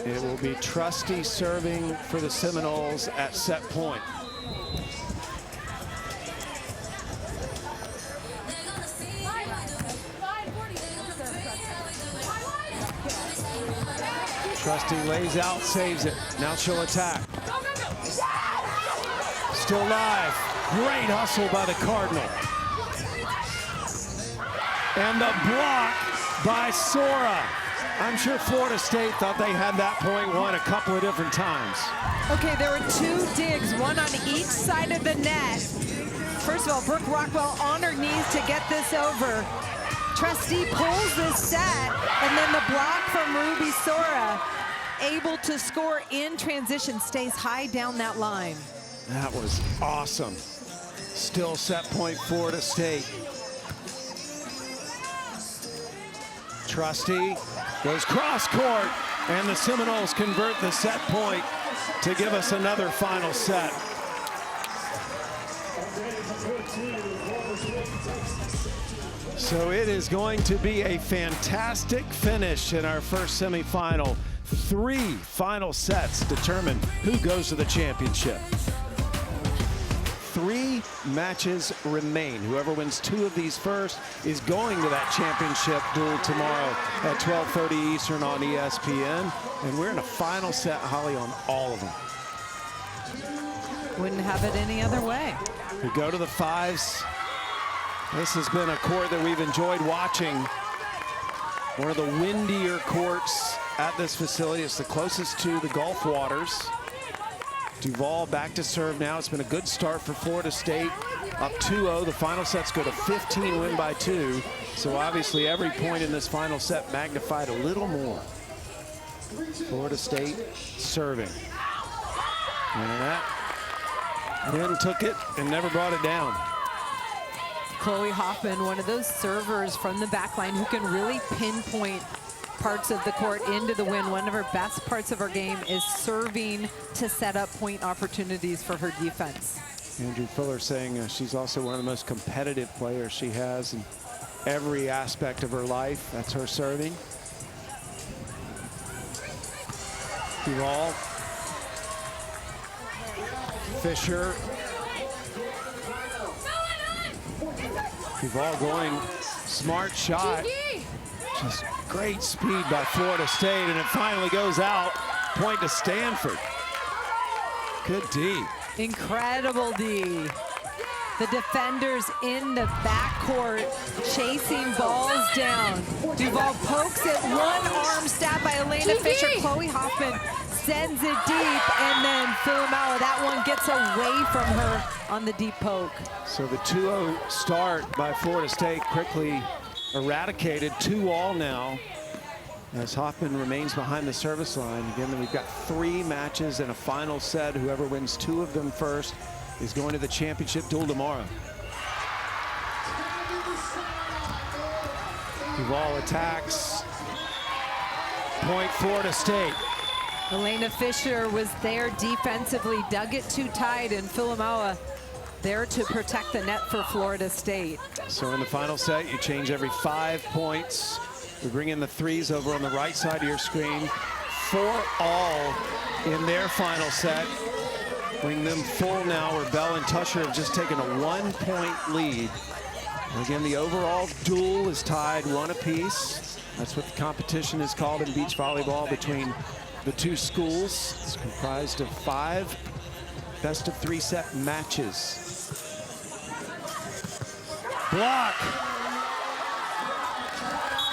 S1: It will be Trusty serving for the Seminoles at set point. Trusty lays out, saves it. Now she'll attack. Still live. Great hustle by the Cardinal. And the block by Sora. I'm sure Florida State thought they had that point won a couple of different times.
S2: Okay, there were 2 digs, one on each side of the net. First of all, Brooke Rockwell on her knees to get this over. Trustee pulls this set, and then the block from Ruby Sora, able to score in transition, stays high down that line.
S1: That was awesome. Still set point Florida State. Trusty goes cross court, and the Seminoles convert the set point to give us another final set. So it is going to be a fantastic finish in our first semifinal. 3 final sets determine who goes to the championship. 3 matches remain. Whoever wins 2 of these first is going to that championship duel tomorrow at 12:30 Eastern on ESPN. And we're in a final set, Holly, on all of them.
S2: Wouldn't have it any other way.
S1: We go to the fives. This has been a court that we've enjoyed watching. One of the windier courts at this facility. It's the closest to the Gulf waters. Duval back to serve now. It's been a good start for Florida State. Up 2-0. The final sets go to 15, win by 2. So obviously every point in this final set magnified a little more. Florida State serving. And that then took it and never brought it down.
S2: Chloe Hoffman, one of those servers from the back line who can really pinpoint parts of the court into the win. One of her best parts of her game is serving to set up point opportunities for her defense.
S1: Andrew Fuller saying she's also one of the most competitive players she has in every aspect of her life. That's her serving. Duval. Fisher. Duval going, smart shot. Just great speed by Florida State, and it finally goes out. Point to Stanford. Good D.
S2: Incredible D. The defenders in the backcourt chasing balls down. Duval pokes it, one arm stab by Elena Fisher. Chloe Hoffman sends it deep, and then Filumala, that one gets away from her on the deep poke.
S1: So the 2-0 start by Florida State quickly eradicated. 2-all now as Hoffman remains behind the service line. Again, we've got 3 matches and a final set. Whoever wins 2 of them first is going to the championship duel tomorrow. Duval attacks. Point Florida State.
S2: Elena Fisher was there defensively, dug it too tight, and Filumala there to protect the net for Florida State.
S1: So in the final set, you change every 5 points. We bring in the threes over on the right side of your screen. 4-all in their final set. Bring them full now, where Bell and Tusher have just taken a 1-point lead. And again, the overall duel is tied 1 apiece. That's what the competition is called in beach volleyball between the 2 schools. It's comprised of 5 best-of-3 set matches. Block.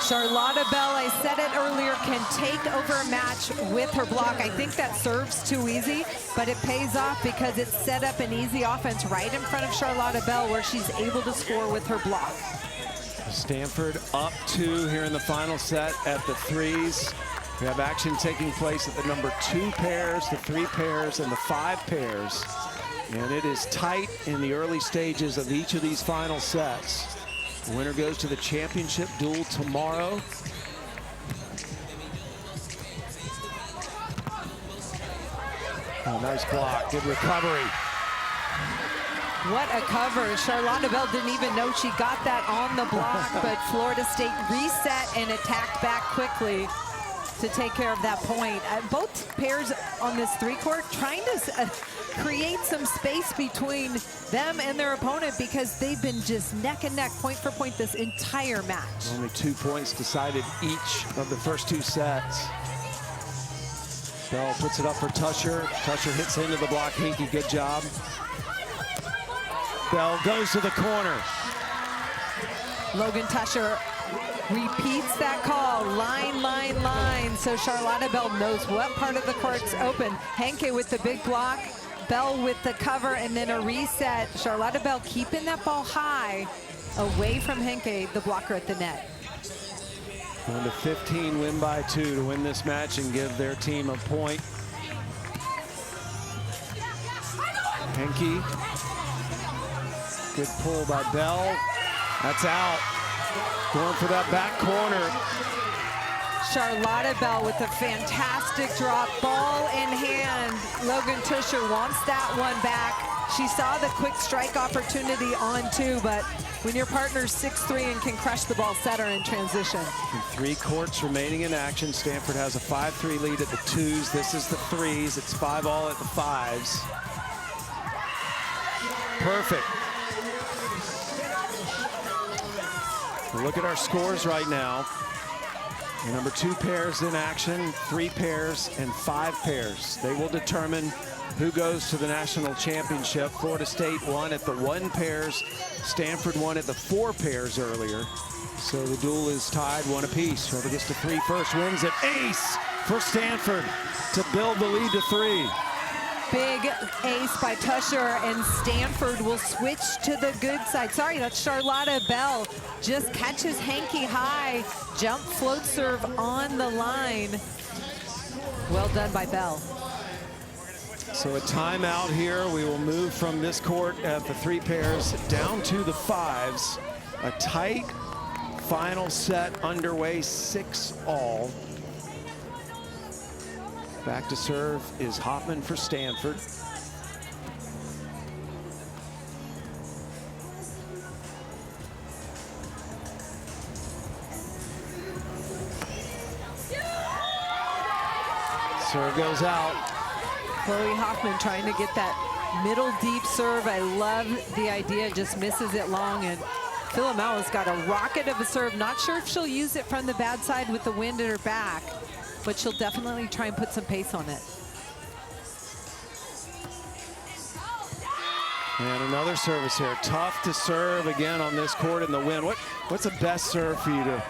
S2: Charlotta Bell, I said it earlier, can take over a match with her block. I think that serves too easy, but it pays off because it's set up an easy offense right in front of Charlotta Bell, where she's able to score with her block.
S1: Stanford up 2 here in the final set at the threes. We have action taking place at the number 2 pairs, the 3 pairs, and the 5 pairs. And it is tight in the early stages of each of these final sets. The winner goes to the championship duel tomorrow. Oh, nice block, good recovery.
S2: What a cover. Charlotta Bell didn't even know she got that on the block, but Florida State reset and attacked back quickly to take care of that point. Both pairs on this 3-court trying to create some space between them and their opponent because they've been just neck and neck, point for point this entire match.
S1: Only 2 points decided each of the first 2 sets. Bell puts it up for Tusher. Tusher hits into the block. Hinkie, good job. Bell goes to the corner.
S2: Logan Tusher repeats that call, line, line, line. So Charlotta Bell knows what part of the court's open. Henke with the big block, Bell with the cover, and then a reset. Charlotta Bell keeping that ball high away from Henke, the blocker at the net.
S1: Going to 15, win by 2 to win this match and give their team a point. Henke. Good pull by Bell. That's out. Going for that back corner.
S2: Charlotta Bell with a fantastic drop, ball in hand. Logan Tusher wants that one back. She saw the quick strike opportunity on 2, but when your partner's 6'3" and can crush the ball setter in transition.
S1: And 3 courts remaining in action. Stanford has a 5-3 lead at the 2s. This is the 3s. It's 5-all at the 5s. Perfect. Look at our scores right now. The number 2 pairs in action, 3 pairs, and 5 pairs. They will determine who goes to the national championship. Florida State won at the 1 pairs. Stanford won at the 4 pairs earlier. So the duel is tied 1 apiece. Whoever gets to 3 first wins it. Ace for Stanford to build the lead to 3.
S2: Big ace by Tusher, and Stanford will switch to the good side. Sorry, that's Charlotta Bell. Just catches Henke high. Jump float serve on the line. Well done by Bell.
S1: So a timeout here. We will move from this court at the 3 pairs down to the 5s. A tight final set underway, 6-all. Back to serve is Hoffman for Stanford. Serve goes out.
S2: Chloe Hoffman trying to get that middle deep serve. I love the idea, just misses it long. And Philomella's got a rocket of a serve. Not sure if she'll use it from the bad side with the wind at her back, but she'll definitely try and put some pace on it.
S1: And another service here. Tough to serve again on this court in the wind. What's the best serve for you to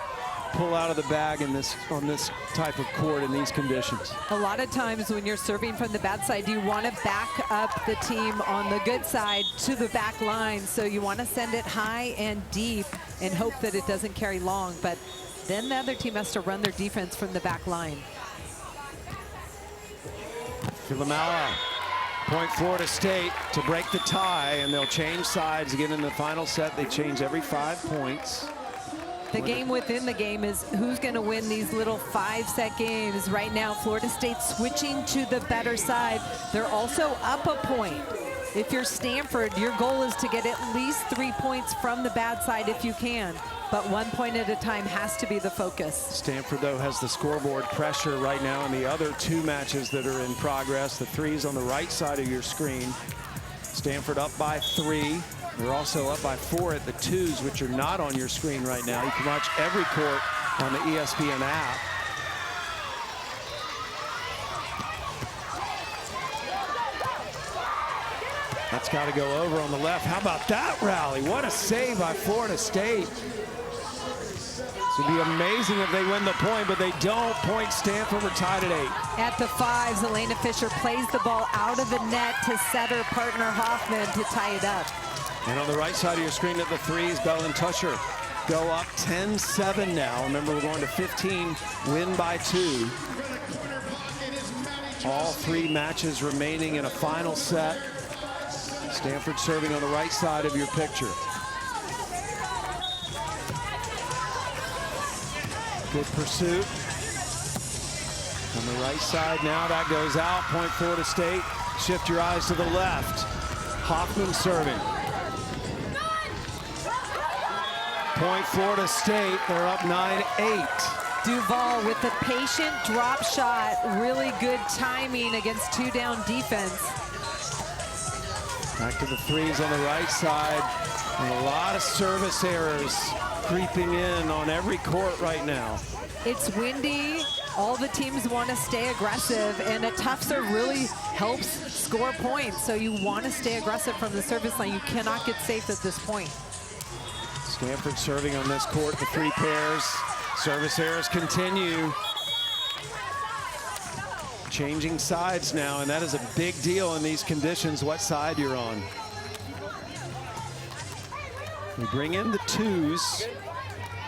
S1: pull out of the bag in on this type of court in these conditions?
S2: A lot of times when you're serving from the bad side, you want to back up the team on the good side to the back line. So you want to send it high and deep and hope that it doesn't carry long. But then the other team has to run their defense from the back line.
S1: Philomela, point Florida State to break the tie, and they'll change sides again in the final set. They change every 5 points.
S2: The game within the game is who's going to win these little 5-set games. Right now, Florida State switching to the better side. They're also up a point. If you're Stanford, your goal is to get at least 3 points from the bad side if you can. But 1 point at a time has to be the focus. Stanford, though, has the scoreboard pressure right now in the other 2 matches that are in progress. The 3's on the right side of your screen. Stanford up by 3. They're also up by 4 at the 2's, which are not on your screen right now. You can watch every court on the ESPN app. That's got to go over on the left. How about that rally? What a save by Florida State. It would be amazing if they win the point, but they don't. Point Stanford, we're tied at 8. At the 5s, Elena Fisher plays the ball out of the net to set her partner Hoffman to tie it up. And on the right side of your screen at the 3s, Bell and Tusher
S1: go up 10-7 now. Remember, we're going to 15, win by 2. All 3 matches remaining in a final set. Stanford serving on the right side of your picture. Good pursuit. On the right side now, that goes out. Point Florida State. Shift your eyes to the left. Hoffman serving. Point Florida State, they're up 9-8.
S2: Duval with the patient drop shot. Really good timing against 2-down defense.
S1: Back to the threes on the right side. And a lot of service errors creeping in on every court right now.
S2: It's windy. All the teams want to stay aggressive, and a tough serve really helps score points. So you want to stay aggressive from the service line. You cannot get safe at this point.
S1: Stanford serving on this court, the 3 pairs. Service errors continue. Changing sides now, and that is a big deal in these conditions, what side you're on. We bring in the 2s.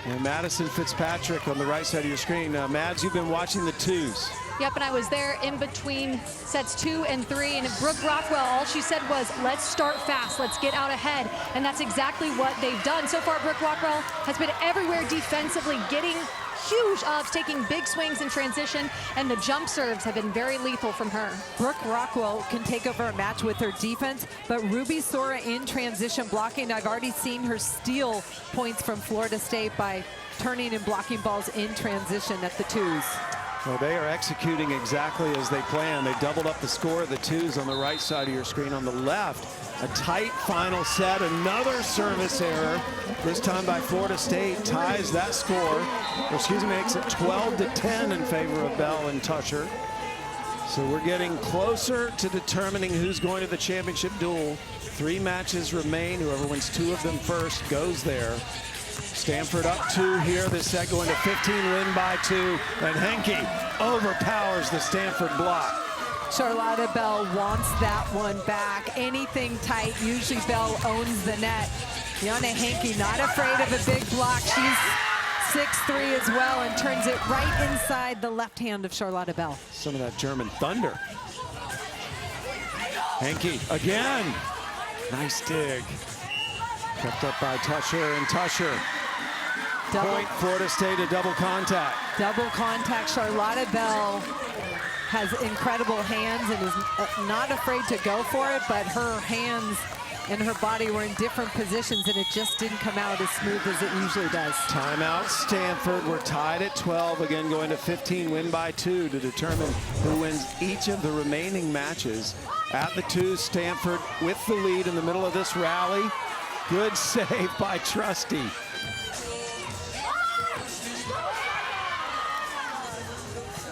S1: And Madison Fitzpatrick on the right side of your screen. Mads, you've been watching the 2s.
S3: Yep, and I was there in between sets 2 and 3, and Brooke Rockwell, all she said was, let's start fast, let's get out ahead, and that's exactly what they've done. So far, Brooke Rockwell has been everywhere defensively, getting huge ups, taking big swings in transition, and the jump serves have been very lethal from her.
S2: Brooke Rockwell can take over a match with her defense, but Ruby Sora in transition blocking, I've already seen her steal points from Florida State by turning and blocking balls in transition at the 2s.
S1: Well, they are executing exactly as they planned. They doubled up the score of the 2s on the right side of your screen. On the left, a tight final set, another service error, this time by Florida State, ties that score, or excuse me, makes it 12-10 in favor of Bell and Tusher. So we're getting closer to determining who's going to the championship duel. 3 matches remain. Whoever wins 2 of them first goes there. Stanford up 2 here. This set going to 15, win by 2. And Henke overpowers the Stanford block.
S2: Charlotta Bell wants that one back. Anything tight, usually Bell owns the net. Yana Henke not afraid of a big block. She's 6'3" as well and turns it right inside the left hand of Charlotta Bell.
S1: Some of that German thunder. Henke again. Nice dig. Kept up by Tusher, and Tusher. Point Florida State, a double contact.
S2: Double contact. Charlotta Bell has incredible hands and is not afraid to go for it, but her hands and her body were in different positions and it just didn't come out as smooth as it usually does.
S1: Timeout Stanford. We're tied at 12, again going to 15, win by 2 to determine who wins each of the remaining matches. At the 2, Stanford with the lead in the middle of this rally. Good save by Trusty.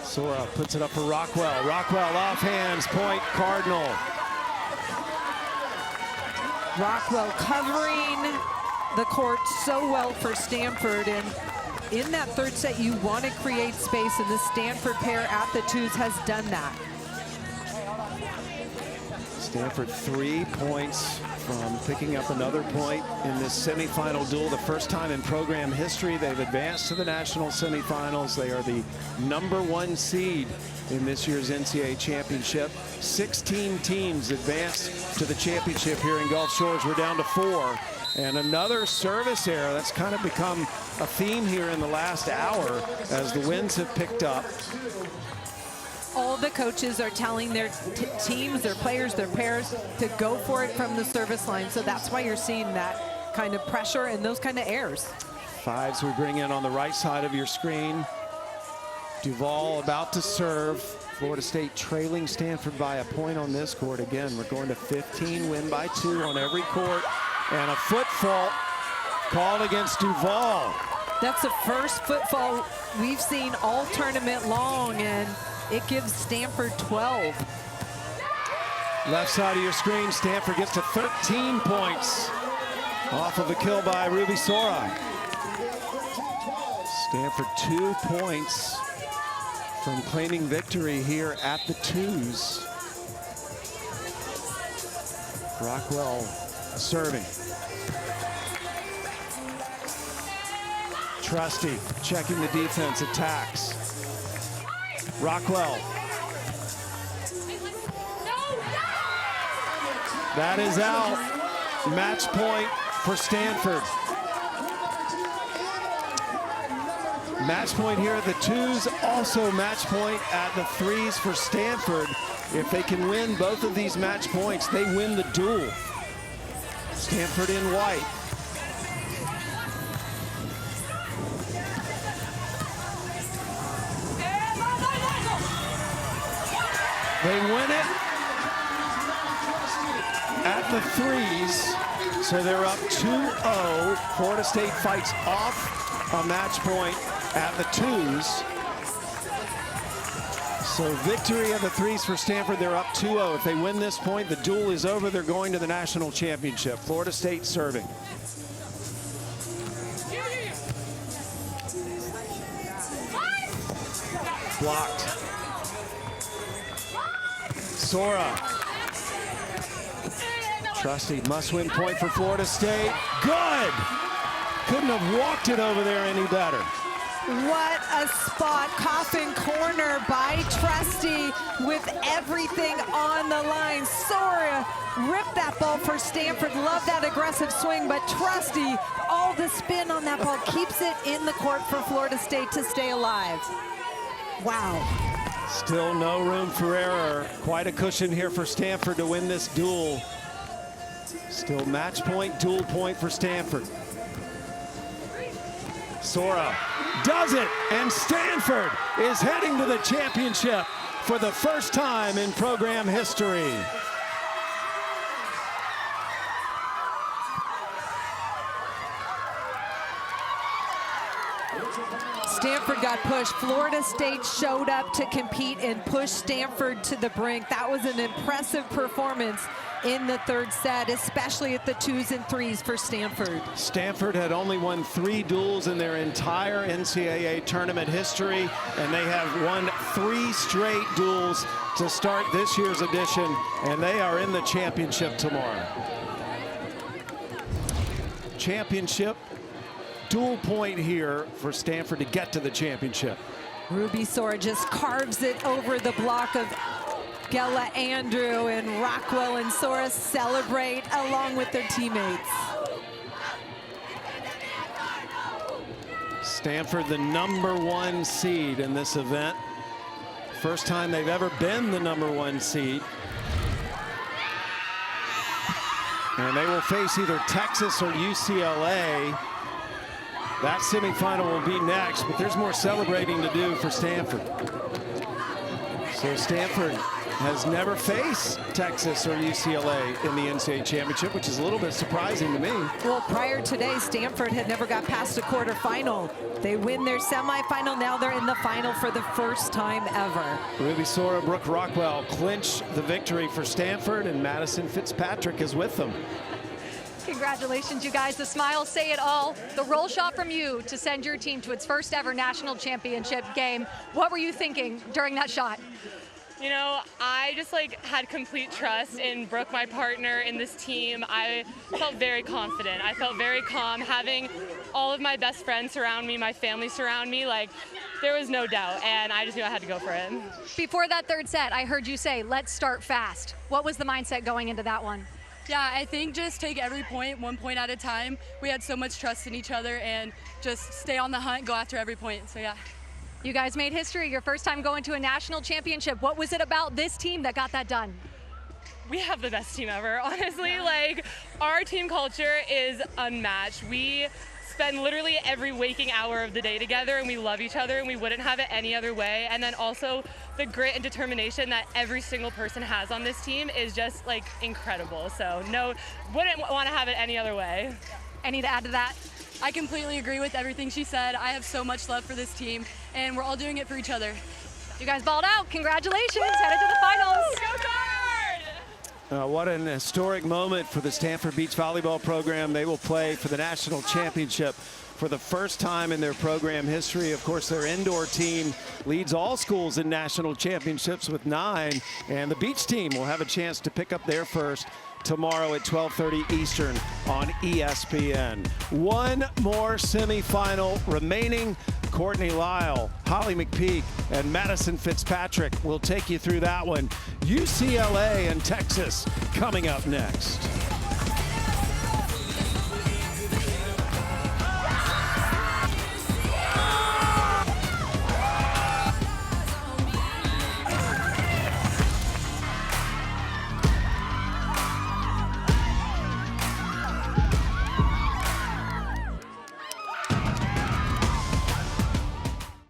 S1: Sora puts it up for Rockwell. Rockwell off hands, point Cardinal.
S2: Rockwell covering the court so well for Stanford, and in that 3rd set you want to create space, and the Stanford pair at the 2s has done that.
S1: Stanford 3 points from picking up another point in this semifinal duel. The first time in program history they've advanced to the national semifinals. They are the #1 seed in this year's NCAA championship. 16 teams advanced to the championship here in Gulf Shores. We're down to 4. And another service error. That's kind of become a theme here in the last hour as the winds have picked up.
S2: All the coaches are telling their teams, their players, their pairs to go for it from the service line. So that's why you're seeing that kind of pressure and those kind of errors.
S1: 5s we bring in on the right side of your screen. Duval about to serve. Florida State trailing Stanford by a point on this court. Again, we're going to 15, win by 2 on every court. And a foot fault called against Duval.
S2: That's the first foot fault we've seen all tournament long, and it gives Stanford 12.
S1: Left side of your screen, Stanford gets to 13 points off of a kill by Ruby Sora. Stanford 2 points from claiming victory here at the 2s. Rockwell serving. Trusty checking the defense, attacks. Rockwell. That is out. Match point for Stanford. Match point here at the twos, also match point at the threes for Stanford. If they can win both of these match points, they win the duel. Stanford in white. They win it at the threes, so they're up 2-0. Florida State fights off a match point at the twos. So victory of the threes for Stanford, they're up 2-0. If they win this point, the duel is over. They're going to the national championship. Florida State serving. Blocked. Sora. Trusty, must-win point for Florida State. Good! Couldn't have walked it over there any better.
S2: What a spot. Coffin corner by Trusty with everything on the line. Sora ripped that ball for Stanford. Love that aggressive swing, but Trusty, all the spin on that ball, keeps it in the court for Florida State to stay alive. Wow.
S1: Still no room for error. Quite a cushion here for Stanford to win this duel. Still match point, duel point for Stanford. Sora does it, and Stanford is heading to the championship for the first time in program history.
S2: Stanford got pushed. Florida State showed up to compete and push Stanford to the brink. That was an impressive performance in the third set, especially at the twos and threes for Stanford.
S1: Stanford had only won 3 duels in their entire NCAA tournament history, and they have won 3 straight duels to start this year's edition, and they are in the championship tomorrow. Championship. Dual point here for Stanford to get to the championship.
S2: Ruby Sora just carves it over the block of Gela Andrew, and Rockwell and Sora celebrate along with their teammates. Stanford, the #1 seed in this event. First time they've ever been the #1 seed. And they will face either Texas or UCLA. That semifinal will be next, but there's more celebrating to do for Stanford. So Stanford has never faced Texas or UCLA in the NCAA championship, which is a little bit surprising to me. Well, prior today, Stanford had never got past a quarterfinal. They win their semifinal, now they're in the final for the first time ever. Ruby Sora, Brooke Rockwell clinch the victory for Stanford, and Madison Fitzpatrick is with them.
S3: Congratulations, you guys. The smiles say it all. The roll shot from you to send your team to its first ever national championship game. What were you thinking during that shot?
S5: You know, I just had complete trust in Brooke, my partner, in this team. I felt very confident. I felt very calm. Having all of my best friends surround me, my family surround me, there was no doubt, and I just knew I had to go for it.
S3: Before that third set, I heard you say, let's start fast. What was the mindset going into that one?
S4: Yeah, I think just take every point, 1 point at a time. We had so much trust in each other and just stay on the hunt, go after every point, so yeah.
S3: You guys made history, your first time going to a national championship. What was it about this team that got that done?
S5: We have the best team ever, honestly. Our team culture is unmatched. We spend literally every waking hour of the day together, and we love each other, and we wouldn't have it any other way. And then also the grit and determination that every single person has on this team is just incredible. So wouldn't want to have it any other way.
S3: Any to add to that?
S4: I completely agree with everything she said. I have so much love for this team, and we're all doing it for each other.
S3: You guys balled out. Congratulations. Headed to the finals.
S5: Go Guard!
S1: What an historic moment for the Stanford Beach Volleyball program. They will play for the national championship for the first time in their program history. Of course, their indoor team leads all schools in national championships with 9, and the beach team will have a chance to pick up their first tomorrow at 12:30 Eastern on ESPN. One more semifinal remaining. Courtney Lyle, Holly McPeak, and Madison Fitzpatrick will take you through that one. UCLA and Texas coming up next.